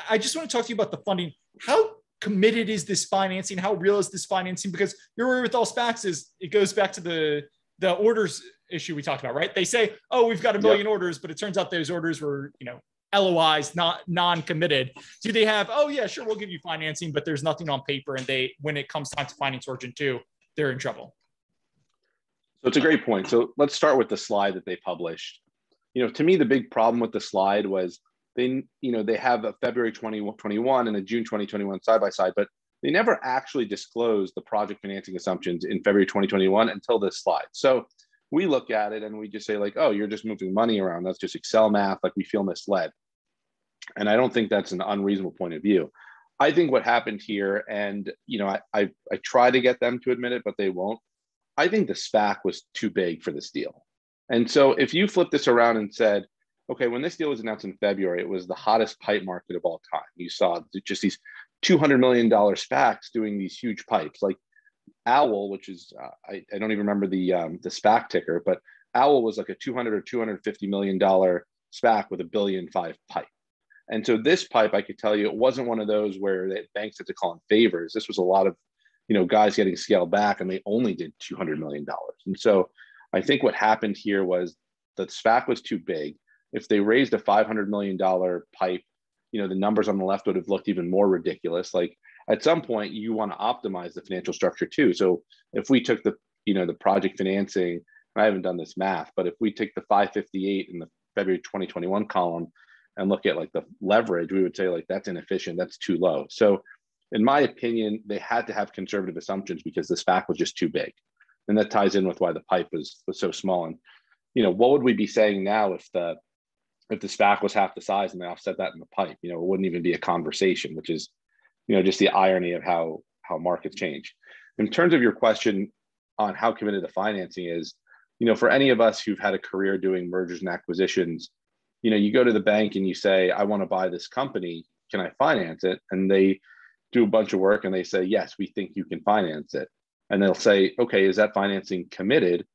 I just want to talk to you about the funding. How committed is this financing? How real is this financing? Because your worry with all SPACs is it goes back to the orders issue we talked about, right? They say, oh, we've got 1 million orders, but it turns out those orders were, LOIs, not non-committed. Do they have, oh yeah, sure, we'll give you financing, but there's nothing on paper. And when it comes time to finance Origin 2, they're in trouble. So it's a great point. So let's start with the slide that they published. To me, the big problem with the slide was they have a February 2021 and a June 2021 side by side, but they never actually disclosed the project financing assumptions in February 2021 until this slide. So we look at it and we just say like, oh, you're just moving money around. That's just Excel math. Like, we feel misled. And I don't think that's an unreasonable point of view. I think what happened here, and I try to get them to admit it, but they won't. I think the SPAC was too big for this deal. And so if you flip this around and said, okay, when this deal was announced in February, it was the hottest pipe market of all time. You saw just these $200 million SPACs doing these huge pipes. Like OWL, which is, I don't even remember the SPAC ticker, but OWL was like a $200 or $250 million SPAC with $1.5 billion pipe. And so this pipe, I could tell you, it wasn't one of those where the banks had to call in favors. This was a lot of, guys getting scaled back, and they only did $200 million. And so I think what happened here was the SPAC was too big. If they raised a $500 million pipe, the numbers on the left would have looked even more ridiculous. Like, at some point, you want to optimize the financial structure too. So if we took the project financing, I haven't done this math, but if we take the 558 in the February 2021 column and look at like the leverage, we would say like that's inefficient, that's too low. So in my opinion, they had to have conservative assumptions because the SPAC was just too big. And that ties in with why the pipe was so small. And, what would we be saying now if the SPAC was half the size and they offset that in the pipe? It wouldn't even be a conversation, which is, just the irony of how markets change. In terms of your question on how committed the financing is, for any of us who've had a career doing mergers and acquisitions, you go to the bank and you say, I want to buy this company. Can I finance it? And they do a bunch of work and they say, yes, we think you can finance it. And they'll say, okay, is that financing committed?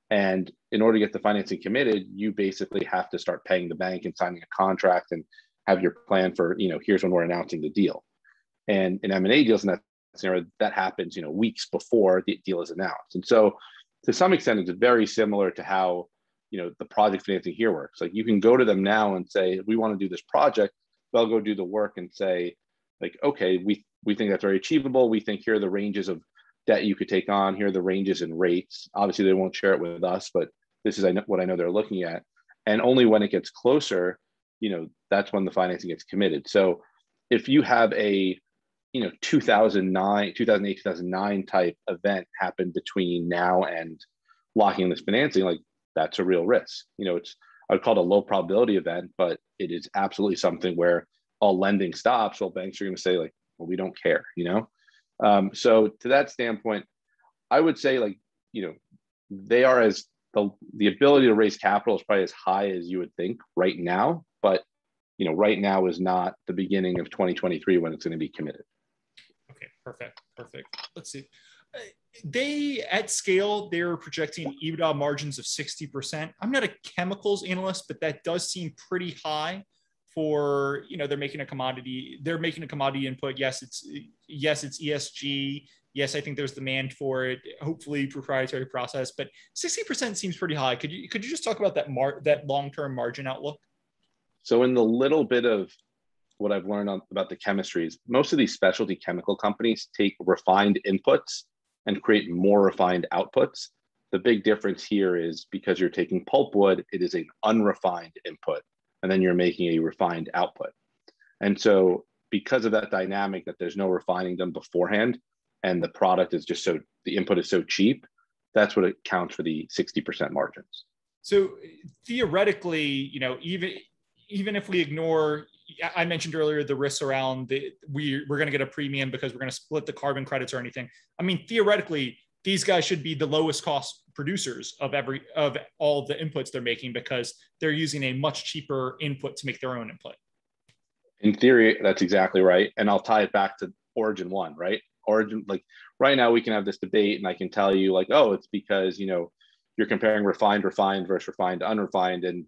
And in order to get the financing committed, you basically have to start paying the bank and signing a contract and have your plan for, here's when we're announcing the deal. And in M&A deals in that scenario, that happens, weeks before the deal is announced. And so to some extent, it's very similar to how, the project financing here works. Like, you can go to them now and say, we want to do this project. They'll go do the work and say, like, okay, we think that's very achievable. We think here are the ranges of debt you could take on. Here are the ranges and rates. Obviously, they won't share it with us, but this is what I know they're looking at. And only when it gets closer, that's when the financing gets committed. So if you have a 2008, 2009 type event happen between now and locking in this financing, like, that's a real risk. I would call it a low probability event, but it is absolutely something where all lending stops. Well, banks are going to say like, well, we don't care, So to that standpoint, I would say like, they are as the ability to raise capital is probably as high as you would think right now, but right now is not the beginning of 2023 when it's going to be committed. Okay, perfect. Let's see. They, at scale, they're projecting EBITDA margins of 60%. I'm not a chemicals analyst, but that does seem pretty high for, they're making a commodity input. Yes, it's ESG. Yes, I think there's demand for it, hopefully proprietary process, but 60% seems pretty high. Could you just talk about that long-term margin outlook? So in the little bit of what I've learned about the chemistries, most of these specialty chemical companies take refined inputs and create more refined outputs. The big difference here is because you're taking pulpwood, it is an unrefined input, and then you're making a refined output. And so because of that dynamic that there's no refining done beforehand, and the product is just the input is so cheap, that's what accounts for the 60% margins. So theoretically, even if we ignore, I mentioned earlier the risks around we're going to get a premium because we're going to split the carbon credits or anything. I mean, theoretically, these guys should be the lowest cost producers of all of the inputs they're making because they're using a much cheaper input to make their own input. In theory, that's exactly right. And I'll tie it back to Origin 1, right? Origin, like right now we can have this debate and I can tell you like, oh, it's because, you're comparing refined versus refined, unrefined. And,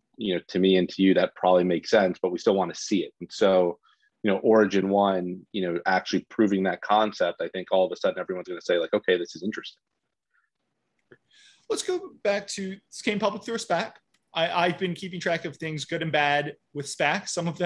to me and to you, that probably makes sense, but we still want to see it. And so, Origin 1, actually proving that concept, I think all of a sudden everyone's going to say like, okay, this is interesting. Let's go back to, this came public through a SPAC. I've been keeping track of things good and bad with SPACs. Some of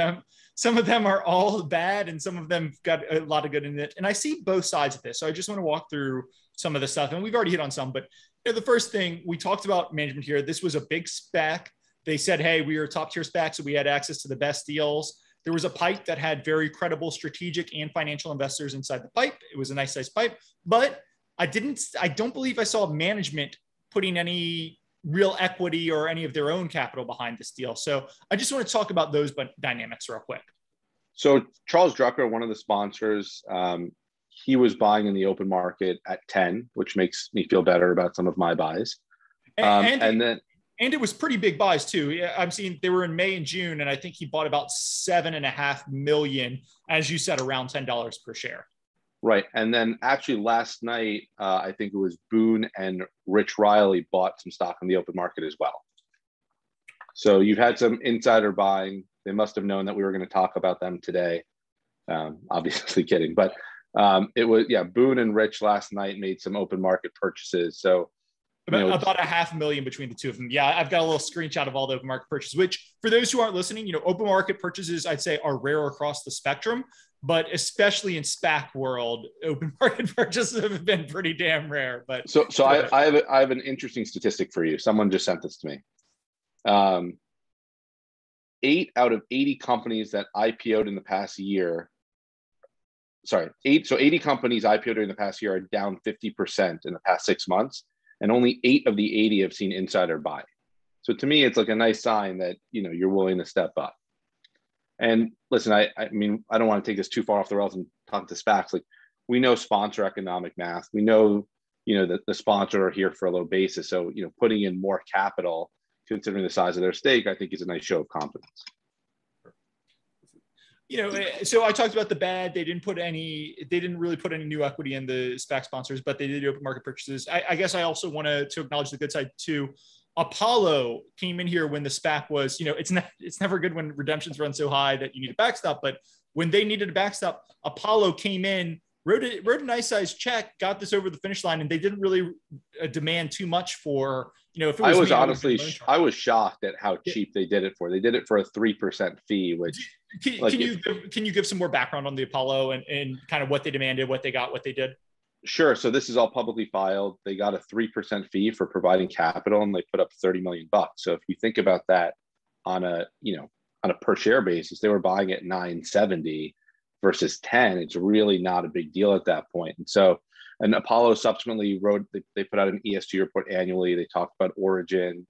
them are all bad and some of them got a lot of good in it. And I see both sides of this. So I just want to walk through some of the stuff, and we've already hit on some, but the first thing we talked about management here, this was a big SPAC. They said, hey, we are a top tier SPAC, so we had access to the best deals. There was a pipe that had very credible strategic and financial investors inside the pipe. It was a nice size pipe, but I don't believe I saw management putting any real equity or any of their own capital behind this deal. So I just want to talk about those dynamics real quick. So Charles Drucker, one of the sponsors, he was buying in the open market at 10, which makes me feel better about some of my buys. And it was pretty big buys too. I'm seeing they were in May and June, and I think he bought about 7.5 million, as you said, around $10 per share. Right. And then actually last night, I think it was Boone and Rich Riley bought some stock in the open market as well. So you've had some insider buying. They must have known that we were going to talk about them today. Obviously kidding, but it was, Boone and Rich last night made some open market purchases. So about 500,000 between the two of them. Yeah, I've got a little screenshot of all the open market purchases, which for those who aren't listening, open market purchases, I'd say are rare across the spectrum, but especially in SPAC world, open market purchases have been pretty damn rare. But so I have an interesting statistic for you. Someone just sent this to me. 8 out of 80 companies that IPO'd in the past year, 80 companies IPO'd in the past year are down 50% in the past 6 months. And only 8 of the 80 have seen insider buy. So to me, it's like a nice sign that, you're willing to step up. And listen, I mean, I don't want to take this too far off the rails and talk to SPACs. Like we know sponsor economic math. We know, that the sponsor are here for a low basis. So, putting in more capital, considering the size of their stake, I think is a nice show of confidence. So I talked about the bad. They didn't really put any new equity in the SPAC sponsors, but they did open market purchases. I guess I also want to acknowledge the good side too. Apollo came in here when the SPAC was, it's never good when redemptions run so high that you need a backstop, but when they needed a backstop, Apollo came in, wrote a nice size check, got this over the finish line, and they didn't really demand too much for, if it was I was shocked at how cheap they did it for. They did it for a 3% fee, which can you give some more background on the Apollo and kind of what they demanded, what they got, what they did? Sure. So this is all publicly filed. They got a 3% fee for providing capital, and they put up $30 million. So if you think about that on a per share basis, they were buying at $9.70 versus 10. It's really not a big deal at that point. And Apollo subsequently they put out an ESG report annually. They talked about Origin.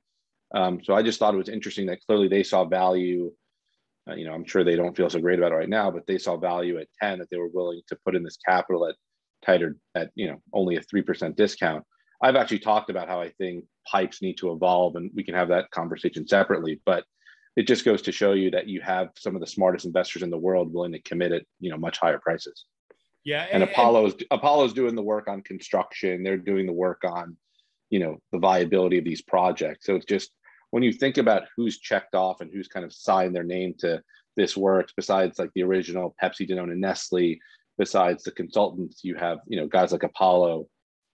So I just thought it was interesting that clearly they saw value. I'm sure they don't feel so great about it right now, but they saw value at 10 that they were willing to put in this capital at only a 3% discount. I've actually talked about how I think pipes need to evolve, and we can have that conversation separately. But it just goes to show you that you have some of the smartest investors in the world willing to commit at, much higher prices. Yeah. And Apollo's doing the work on construction. They're doing the work on, the viability of these projects. So it's just, when you think about who's checked off and who's kind of signed their name to this work, besides like the original Pepsi, Danone, and Nestle, besides the consultants, you have, guys like Apollo,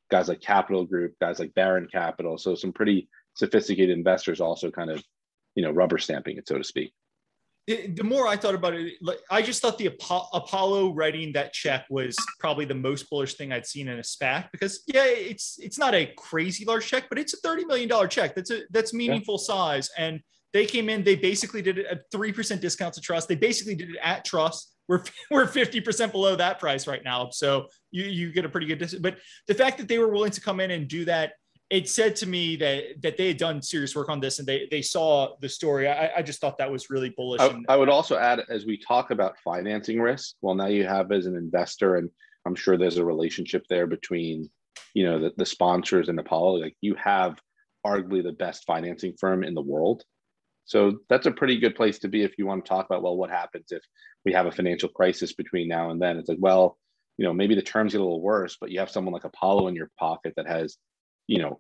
guys like Capital Group, guys like Baron Capital. So some pretty sophisticated investors also kind of, rubber stamping it, so to speak. The more I thought about it, I just thought the Apollo writing that check was probably the most bullish thing I'd seen in a SPAC, because it's not a crazy large check, but it's a $30 million check. That's meaningful size. And they came in, they basically did it at 3% discount to trust. They basically did it at trust. We're 50% below that price right now. So you get a pretty good discount. But the fact that they were willing to come in and do that, it said to me that they had done serious work on this and they saw the story. I just thought that was really bullish. I would also add, as we talk about financing risk, well, now you have as an investor, and I'm sure there's a relationship there between, the sponsors and Apollo, like you have arguably the best financing firm in the world. So that's a pretty good place to be if you want to talk about, well, what happens if we have a financial crisis between now and then? It's like, well, maybe the terms get a little worse, but you have someone like Apollo in your pocket that has,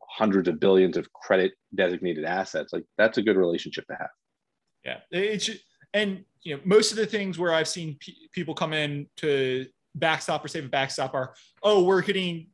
hundreds of billions of credit designated assets. Like that's a good relationship to have. Yeah. Most of the things where I've seen people come in to backstop or save a backstop are, we're getting,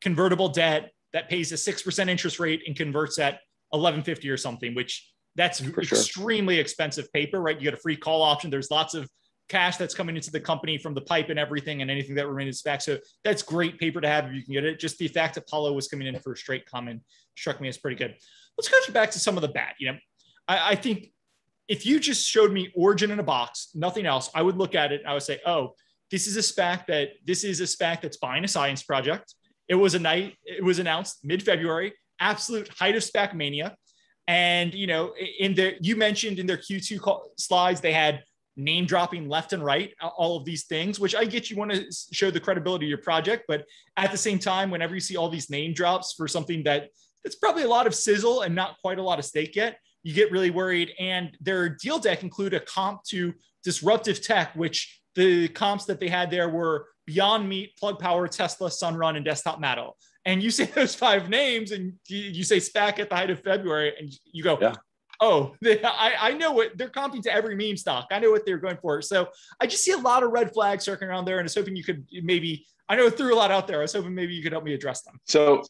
convertible debt that pays a 6% interest rate and converts at 11.50 or something, which that's extremely expensive paper, right? You get a free call option. There's lots of cash that's coming into the company from the pipe and everything, and anything that remains back. So that's great paper to have if you can get it. Just the fact that Apollo was coming in for a straight comment struck me as pretty good. Let's go back to some of the bad. I think if you just showed me ORGN in a box, nothing else, I would look at it and I would say, this is a SPAC that's buying a science project. It was announced mid-February, absolute height of SPACmania. And, you mentioned in their Q2 slides, they had name dropping left and right, all of these things, which I get, you want to show the credibility of your project. But at the same time, whenever you see all these name drops for something that's probably a lot of sizzle and not quite a lot of stake yet, you get really worried. And their deal deck include a comp to disruptive tech, which the comps that they had there were Beyond Meat, Plug Power, Tesla, Sunrun, and Desktop Metal. And you say those 5 names and you say SPAC at the height of February and you go, yeah. I know what they're comping to every meme stock. I know what they're going for. So I just see a lot of red flags circling around there. And I was hoping you could I know I threw a lot out there. I was hoping maybe you could help me address them. So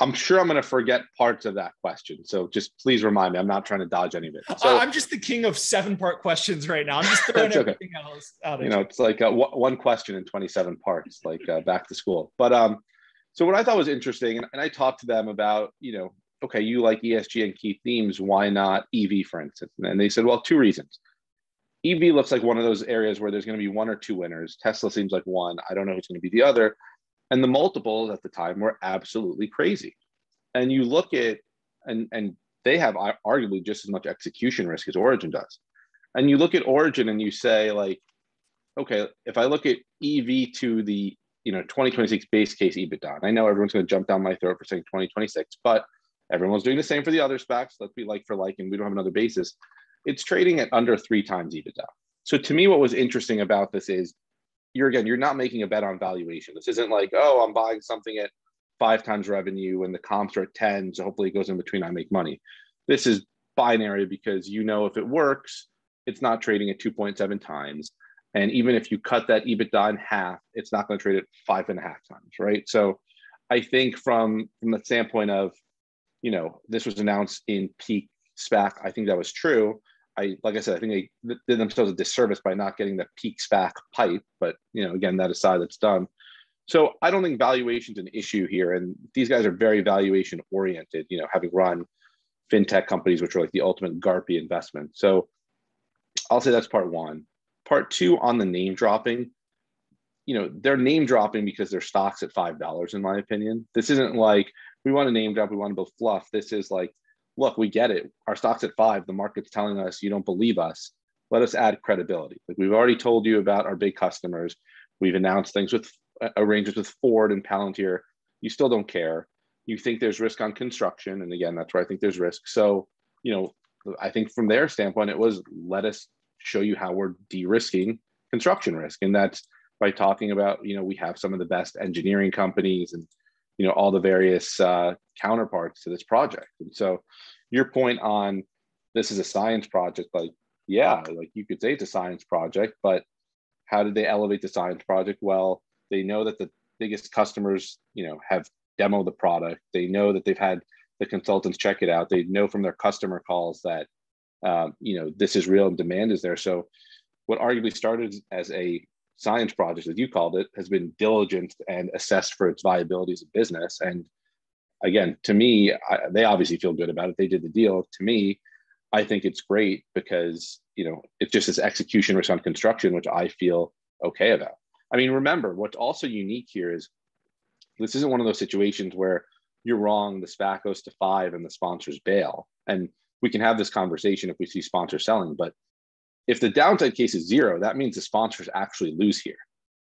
I'm sure I'm going to forget parts of that question. So just please remind me. I'm not trying to dodge any of it. So I'm just the king of 7-part questions right now. I'm just throwing everything else out. It's like one question in 27 parts, like back to school. But so what I thought was interesting, and I talked to them about, okay, you like ESG and key themes, why not EV, for instance? And they said, well, 2 reasons. EV looks like one of those areas where there's going to be 1 or 2 winners. Tesla seems like one. I don't know who's going to be the other. And the multiples at the time were absolutely crazy. And you look at, and they have arguably just as much execution risk as ORGN does. And you look at ORGN and you say, like, okay, if I look at EV to the 2026 base case EBITDA, and I know everyone's going to jump down my throat for saying 2026, but everyone's doing the same for the other SPACs. Let's be like for like, and we don't have another basis. It's trading at under 3 times EBITDA. So to me, what was interesting about this is you're not making a bet on valuation. This isn't like, I'm buying something at 5 times revenue and the comps are at 10. So hopefully it goes in between, I make money. This is binary because if it works, it's not trading at 2.7 times. And even if you cut that EBITDA in half, it's not going to trade at 5.5 times, right? So I think from the standpoint of, this was announced in peak SPAC, I think that was true. Like I said, I think they did themselves a disservice by not getting the peak SPAC pipe, but again, that aside, that's done. So I don't think valuation's an issue here. And these guys are very valuation oriented, having run fintech companies, which are like the ultimate GARPy investment. So I'll say that's part 1. Part 2 on the name dropping, they're name dropping because their stock's at $5, in my opinion. This isn't like, we want to name drop, we want to build fluff. This is like, look, we get it. Our stock's at 5. The market's telling us you don't believe us. Let us add credibility. Like we've already told you about our big customers. We've announced things with arrangements with Ford and Palantir. You still don't care. You think there's risk on construction. And again, that's where I think there's risk. So, I think from their standpoint, it was, let us show you how we're de-risking construction risk. And that's by talking about, we have some of the best engineering companies and, all the various counterparts to this project. And so your point on this is a science project, like, yeah, like you could say it's a science project, but how did they elevate the science project? Well, they know that the biggest customers, have demoed the product. They know that they've had the consultants check it out. They know from their customer calls that, this is real and demand is there. So what arguably started as a science project, as you called it, has been diligenced and assessed for its viability as a business. And again, to me, they obviously feel good about it. They did the deal. To me, I think it's great because, it's just this execution risk on construction, which I feel okay about. I mean, remember, what's also unique here is this isn't one of those situations where you're wrong, the SPAC goes to 5 and the sponsors bail. And we can have this conversation if we see sponsors selling, but if the downside case is 0, that means the sponsors actually lose here.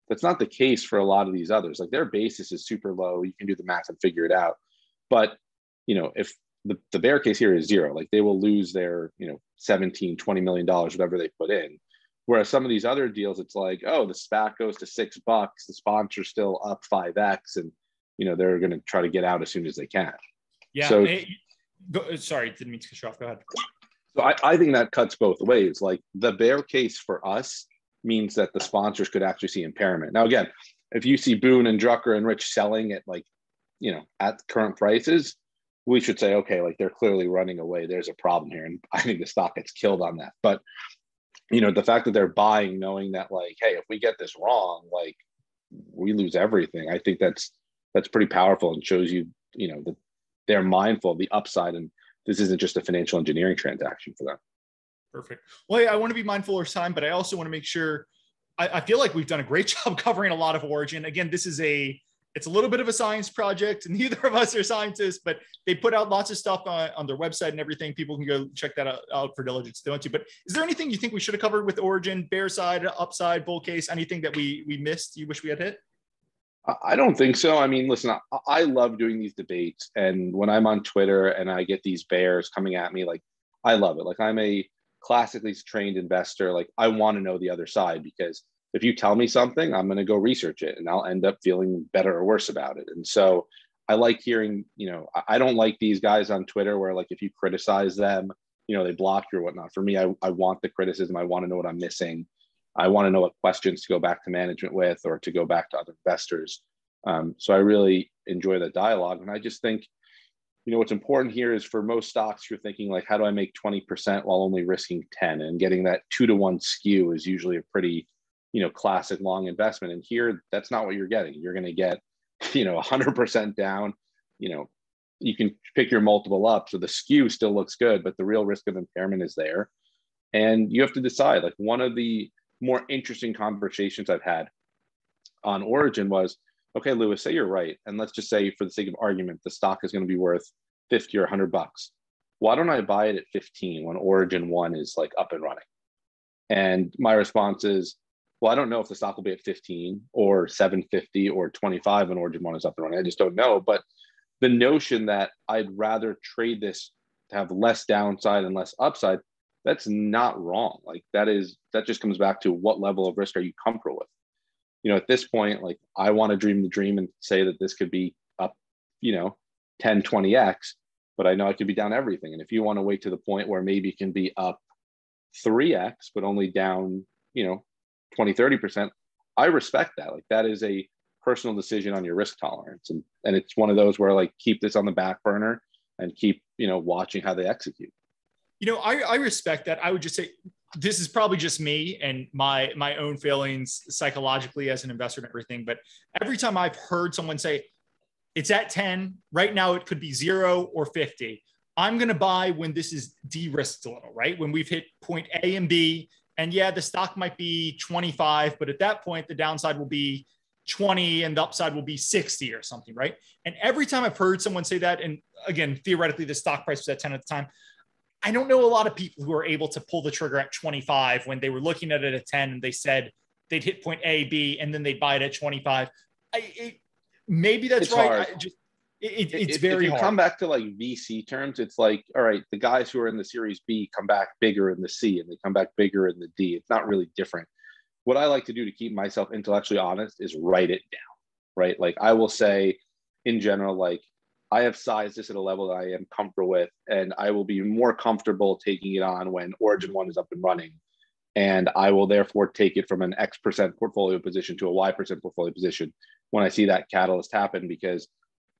That's not the case for a lot of these others. Like their basis is super low. You can do the math and figure it out. But, if the bear case here is 0, like they will lose their, $17, $20 million, whatever they put in. Whereas some of these other deals, it's like, oh, the SPAC goes to $6, the sponsor's still up 5x, and, they're going to try to get out as soon as they can. Yeah. So, sorry, didn't mean to cut you off. Go ahead. So I think that cuts both ways. Like the bear case for us means that the sponsors could actually see impairment. Now, again, if you see Boone and Drucker and Rich selling at like, at current prices, we should say, okay, like they're clearly running away. There's a problem here. And I think the stock gets killed on that. But, the fact that they're buying, knowing that like, hey, if we get this wrong, like we lose everything. I think that's pretty powerful and shows you, that they're mindful of the upside, and this isn't just a financial engineering transaction for them. Perfect. Well, I want to be mindful of time, but I also want to make sure I feel like we've done a great job covering a lot of ORGN. Again, it's a little bit of a science project. Neither of us are scientists, but they put out lots of stuff on their website and everything. People can go check that out for diligence if they want to. But is there anything you think we should have covered with ORGN, bear side, upside, bull case, anything that we missed you wish we had hit? I don't think so. I mean, listen, I love doing these debates. And when I'm on Twitter and I get these bears coming at me, like, I love it. Like, I'm a classically trained investor. Like, I want to know the other side, because if you tell me something, I'm going to go research it and I'll end up feeling better or worse about it. And so I like hearing, I don't like these guys on Twitter where, like, if you criticize them, they block you or whatnot. For me, I want the criticism. I want to know what I'm missing. I want to know what questions to go back to management with or to go back to other investors. So I really enjoy the dialogue. And I just think, what's important here is for most stocks, you're thinking like, how do I make 20% while only risking 10? And getting that 2-to-1 skew is usually a pretty, classic long investment. And here, that's not what you're getting. You're going to get, 100% down. You can pick your multiple up. So the skew still looks good, but the real risk of impairment is there. And you have to decide. Like, one of the more interesting conversations I've had on ORGN was, okay, Lewis, say you're right. And let's just say, for the sake of argument, the stock is going to be worth 50 or $100. Why don't I buy it at 15 when ORGN 1 is like up and running? And my response is, well, I don't know if the stock will be at 15 or 750 or 25 when ORGN 1 is up and running. I just don't know. But the notion that I'd rather trade this to have less downside and less upside, that's not wrong. Like, that just comes back to what level of risk are you comfortable with? At this point, like, I want to dream the dream and say that this could be up, 10, 20x, but I know it could be down everything. And if you want to wait to the point where maybe it can be up 3x, but only down, 20, 30%, I respect that. Like, that is a personal decision on your risk tolerance. And it's one of those where, like, keep this on the back burner and keep, watching how they execute. I respect that. I would just say, this is probably just me and my own feelings psychologically as an investor and everything. But every time I've heard someone say it's at 10 right now, it could be 0 or 50. I'm going to buy when this is de-risked a little, right? When we've hit point A and B, and yeah, the stock might be 25, but at that point, the downside will be 20 and the upside will be 60 or something, right? And every time I've heard someone say that, and again, theoretically, the stock price was at 10 at the time, I don't know a lot of people who are able to pull the trigger at 25 when they were looking at it at 10 and they said they'd hit point A, B, and then they'd buy it at 25. Maybe that's it's right. Hard. It's very if you hard. come back to like VC terms, it's like, all right, the guys who are in the Series B come back bigger in the C and they come back bigger in the D. It's not really different. What I like to do to keep myself intellectually honest is write it down, right? Like I will say in general, like I have sized this at a level that I am comfortable with, and I will be more comfortable taking it on when Origin 1 is up and running. And I will therefore take it from an X% portfolio position to a Y% portfolio position when I see that catalyst happen, because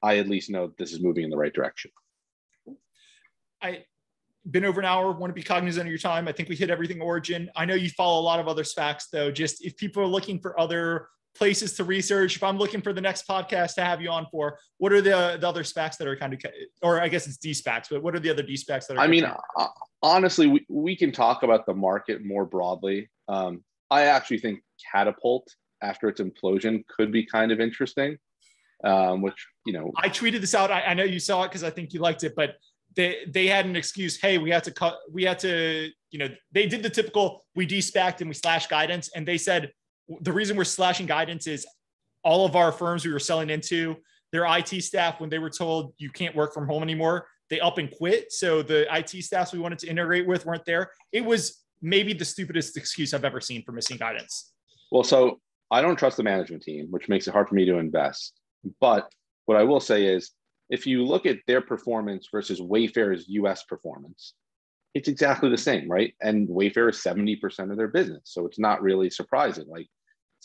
I at least know this is moving in the right direction. I been over an hour, want to be cognizant of your time. I think we hit everything Origin. I know you follow a lot of other SPACs though. Just if people are looking for other places to research, if I'm looking for the next podcast to have you on for, what are the other SPACs that are kind of, or I guess it's deSPACs, but what are the other deSPACs that are? I mean, honestly, we can talk about the market more broadly. I actually think Katapult after its implosion could be kind of interesting, which, you know. I tweeted this out. I know you saw it because I think you liked it, but they had an excuse. Hey, we had to, you know, they did the typical, we deSPACed and we slashed guidance. And they said, the reason we're slashing guidance is all of our firms we were selling into, their IT staff, when they were told you can't work from home anymore, they up and quit. So the IT staffs we wanted to integrate with weren't there. It was maybe the stupidest excuse I've ever seen for missing guidance. Well, so I don't trust the management team, which makes it hard for me to invest. But what I will say is, if you look at their performance versus Wayfair's US performance, it's exactly the same, right? And Wayfair is 70% of their business. So it's not really surprising. Like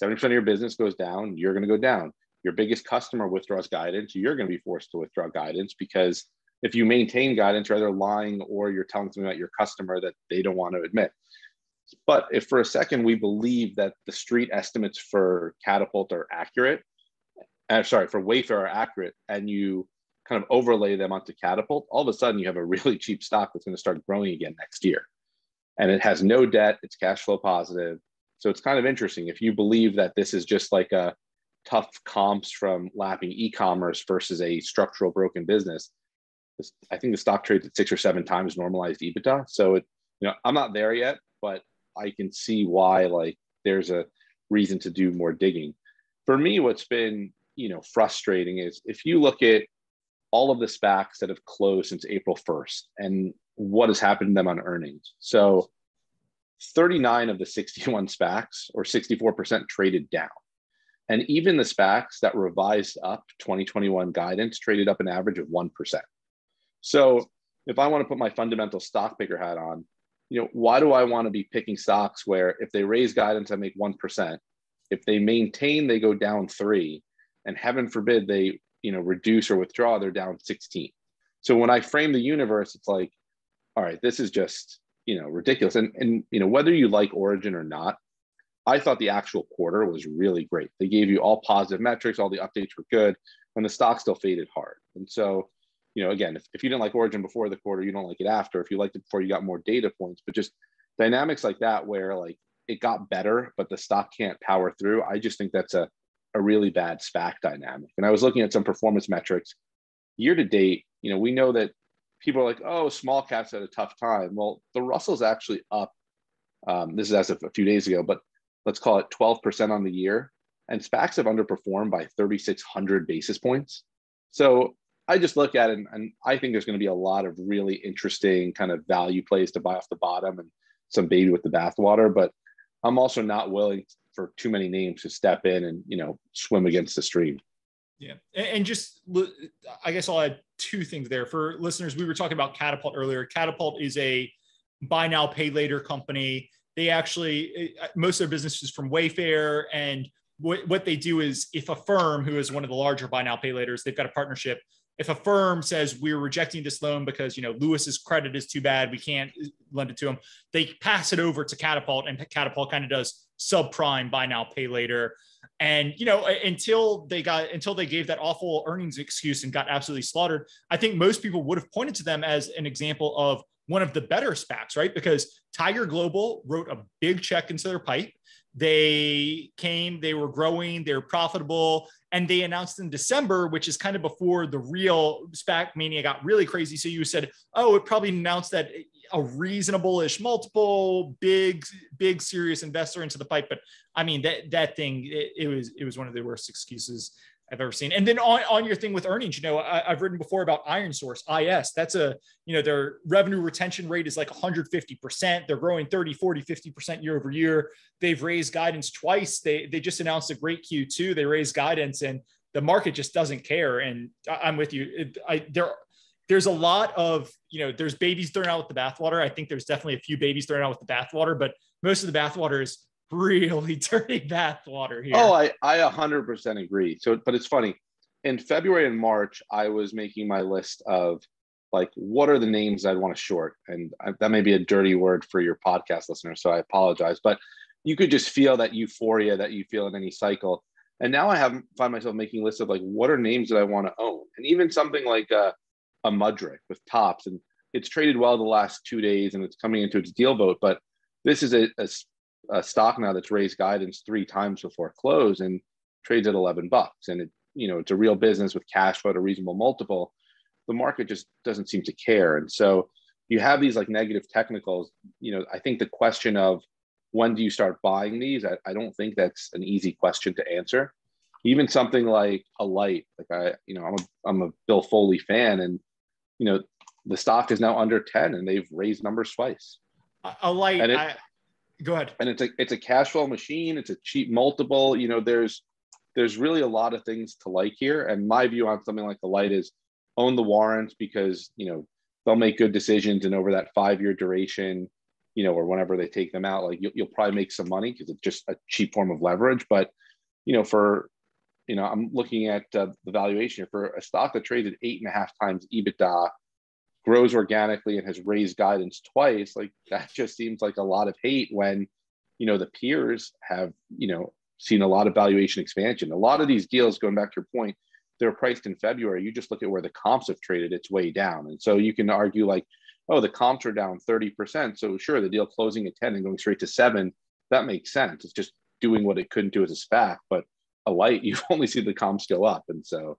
70% of your business goes down, you're going to go down. Your biggest customer withdraws guidance, you're going to be forced to withdraw guidance, because if you maintain guidance, you're either lying or you're telling something about your customer that they don't want to admit. But if for a second we believe that the street estimates for Katapult are accurate, for Wayfair are accurate, and you kind of overlay them onto Katapult, all of a sudden you have a really cheap stock that's going to start growing again next year. And it has no debt, it's cash flow positive. So it's kind of interesting. If you believe that this is just like a tough comps from lapping e-commerce versus a structural broken business, I think the stock trades at 6 or 7 times normalized EBITDA. So it, you know, I'm not there yet, but I can see why like there's a reason to do more digging. For me, what's been, you know, frustrating is if you look at all of the SPACs that have closed since April 1st and what has happened to them on earnings. So 39 of the 61 SPACs, or 64%, traded down. And even the SPACs that revised up 2021 guidance traded up an average of 1%. So if I want to put my fundamental stock picker hat on, you know, why do I want to be picking stocks where if they raise guidance, I make 1%, if they maintain, they go down 3%, and heaven forbid they, you know, reduce or withdraw, they're down 16%. So when I frame the universe, it's like, all right, this is just, you know, ridiculous. And you know, whether you like Origin or not, I thought the actual quarter was really great. They gave you all positive metrics, all the updates were good, and the stock still faded hard. And so, you know, again, if you didn't like Origin before the quarter, you don't like it after. If you liked it before, you got more data points. But just dynamics like that where like it got better, but the stock can't power through, I just think that's a really bad SPAC dynamic. And I was looking at some performance metrics year to date. You know, we know that people are like, oh, small caps had a tough time. Well, the Russell's actually up. This is as of a few days ago, but let's call it 12% on the year. And SPACs have underperformed by 3,600 basis points. So I just look at it and I think there's going to be a lot of really interesting kind of value plays to buy off the bottom and some baby with the bathwater. But I'm also not willing for too many names to step in and, you know, swim against the stream. Yeah. And just, I guess I'll add 2 things there for listeners. We were talking about Katapult earlier. Katapult is a buy now, pay later company. They actually, most of their business is from Wayfair. And what they do is if a firm who is one of the larger buy now, pay laters, they've got a partnership. If a firm says we're rejecting this loan because, you know, Lewis's credit is too bad, we can't lend it to him, they pass it over to Katapult, and Katapult kind of does subprime buy now, pay later. And, you know, until they gave that awful earnings excuse and got absolutely slaughtered, I think most people would have pointed to them as an example of one of the better SPACs, right? Because Tiger Global wrote a big check into their pipe. They were growing, they were profitable, and they announced in December, which is kind of before the real SPACmania got really crazy. So you said, oh, it probably announced that a reasonable-ish multiple, big, serious investor into the pipe. But I mean, that thing, it was one of the worst excuses I've ever seen. And then on your thing with earnings, I've written before about Ironsource, IS. That's their revenue retention rate is like 150%. They're growing 30, 40, 50% year over year. They've raised guidance twice. They just announced a great Q2. They raised guidance and the market just doesn't care. And I'm with you. There's a lot of, there's babies thrown out with the bathwater. I think there's definitely a few babies thrown out with the bathwater, but most of the bathwater is really dirty bathwater here. Oh, I 100% agree. So, but it's funny. In February and March, I was making my list of like, what are the names I'd want to short? And that may be a dirty word for your podcast listeners, so I apologize. But you could just feel that euphoria that you feel in any cycle. And now I find myself making lists of like, what are names that I want to own? And even something like a Mudrick with tops, and it's traded well the last 2 days and it's coming into its deal vote. But this is a stock now that's raised guidance 3 times before close and trades at $11. And it's a real business with cash flow at a reasonable multiple. The market just doesn't seem to care. And so you have these like negative technicals. I think the question of when do you start buying these? I don't think that's an easy question to answer. Even something like ALIT, like I'm a Bill Foley fan, and the stock is now under 10 and they've raised numbers twice. ALIT, go ahead. And it's a cash flow machine. It's a cheap multiple. There's really a lot of things to like here. And my view on something like ALIT is own the warrants because, they'll make good decisions. And over that 5-year duration, or whenever they take them out, like you'll probably make some money because it's just a cheap form of leverage. But, I'm looking at the valuation here for a stock that traded 8.5 times EBITDA, grows organically and has raised guidance twice. Like that just seems like a lot of hate when, the peers have, seen a lot of valuation expansion. A lot of these deals, going back to your point, they're priced in February. You just look at where the comps have traded, it's way down. And so you can argue like, oh, the comps are down 30%. So sure, the deal closing at 10 and going straight to 7, that makes sense. It's just doing what it couldn't do as a SPAC. But ALIT, you've only seen the comps go up. And so,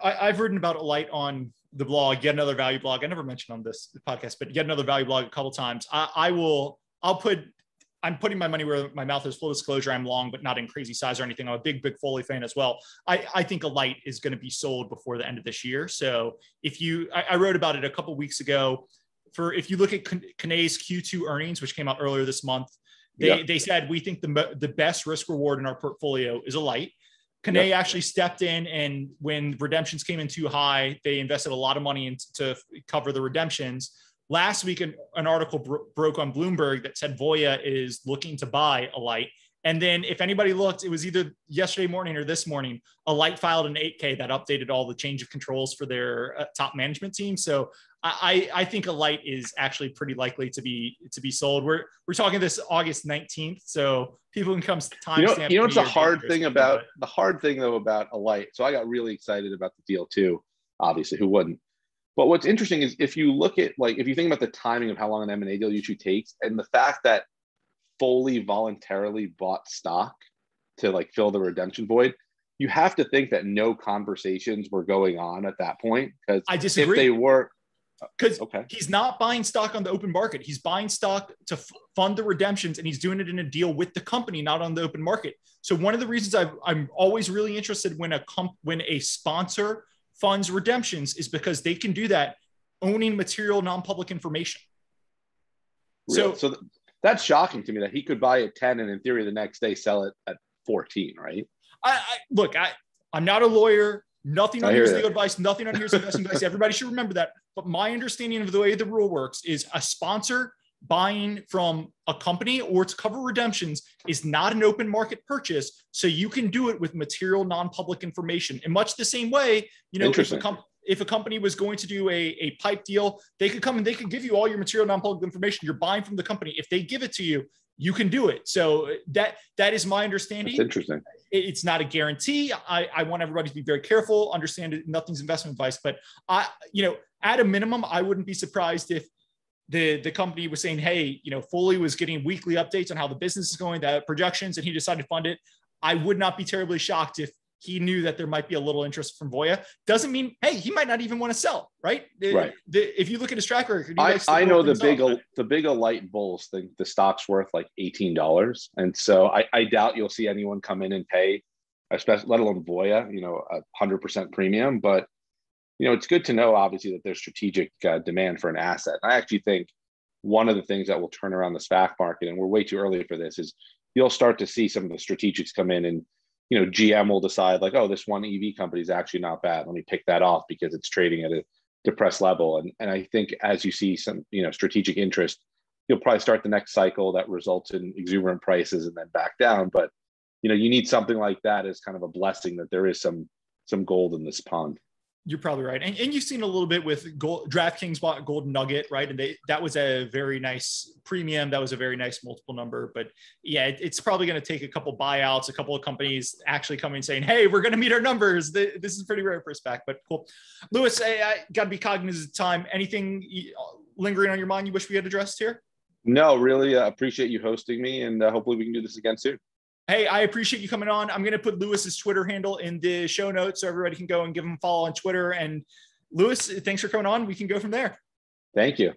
I've written about ALIT on the blog, yet another value blog. I never mentioned on this podcast, but yet another value blog a couple of times. I'm putting my money where my mouth is. Full disclosure, I'm long, but not in crazy size or anything. I'm a big Foley fan as well. I think ALIT is going to be sold before the end of this year. So I wrote about it a couple of weeks ago. If you look at Camhi's Q2 earnings, which came out earlier this month, they said, we think the best risk reward in our portfolio is ALIT. Camhi actually stepped in, and when redemptions came in too high, they invested a lot of money to cover the redemptions. Last week, an article broke on Bloomberg that said Voya is looking to buy ALIT. And then if anybody looked, it was either yesterday morning or this morning, ALIT filed an 8K that updated all the change of controls for their top management team. So I think ALIT is actually pretty likely to be sold. We're talking this August 19th. So people can come timestamp. It's the hard thing about ALIT. So I got really excited about the deal too. Obviously, who wouldn't? But what's interesting is if you look at, if you think about the timing of how long an M&A deal usually takes, and the fact that Foley voluntarily bought stock to fill the redemption void, you have to think that no conversations were going on at that point. Because I disagree. If they were, because he's not buying stock on the open market. He's buying stock to fund the redemptions, and he's doing it in a deal with the company, not on the open market. So one of the reasons I'm always really interested when a sponsor funds redemptions is because they can do that owning material non-public information. Really? So that's shocking to me that he could buy at 10 and in theory the next day sell it at 14, right? I'm not a lawyer. Nothing on here's legal advice. Nothing on here's investment advice. Everybody should remember that. But my understanding of the way the rule works is a sponsor buying from a company or to cover redemptions is not an open market purchase. So you can do it with material non-public information in much the same way, if a company was going to do a pipe deal, they could come and they could give you all your material non-public information. You're buying from the company. If they give it to you, you can do it. So that is my understanding. That's interesting. It's not a guarantee. I want everybody to be very careful, understand it, nothing's investment advice, but at a minimum, I wouldn't be surprised if the company was saying, hey, Foley was getting weekly updates on how the business is going, the projections, and he decided to fund it. I would not be terribly shocked if he knew that there might be a little interest from Voya. Doesn't mean, hey, he might not even want to sell, right? Right. If you look at his track record, I know the big ALIT bulls think the stock's worth like $18. And so I doubt you'll see anyone come in and pay especially let alone Voya, 100% premium. But it's good to know, obviously, that there's strategic demand for an asset. I actually think one of the things that will turn around the SPAC market, and we're way too early for this, is you'll start to see some of the strategics come in, and GM will decide like, oh, this one EV company is actually not bad. Let me pick that off because it's trading at a depressed level. And I think as you see some strategic interest, you'll probably start the next cycle that results in exuberant prices and then back down. But you need something like that as kind of a blessing that there is some gold in this pond. You're probably right. And you've seen a little bit with DraftKings bought Golden Nugget, right? And that was a very nice premium. That was a very nice multiple number. But yeah, it's probably going to take a couple buyouts, a couple of companies actually coming and saying, hey, we're going to meet our numbers. This is pretty rare for a SPAC, but cool. Lewis, I got to be cognizant of time. Anything lingering on your mind you wish we had addressed here? No, really appreciate you hosting me, and hopefully we can do this again soon. Hey, I appreciate you coming on. I'm going to put Lewis's Twitter handle in the show notes so everybody can go and give him a follow on Twitter. And Lewis, thanks for coming on. We can go from there. Thank you.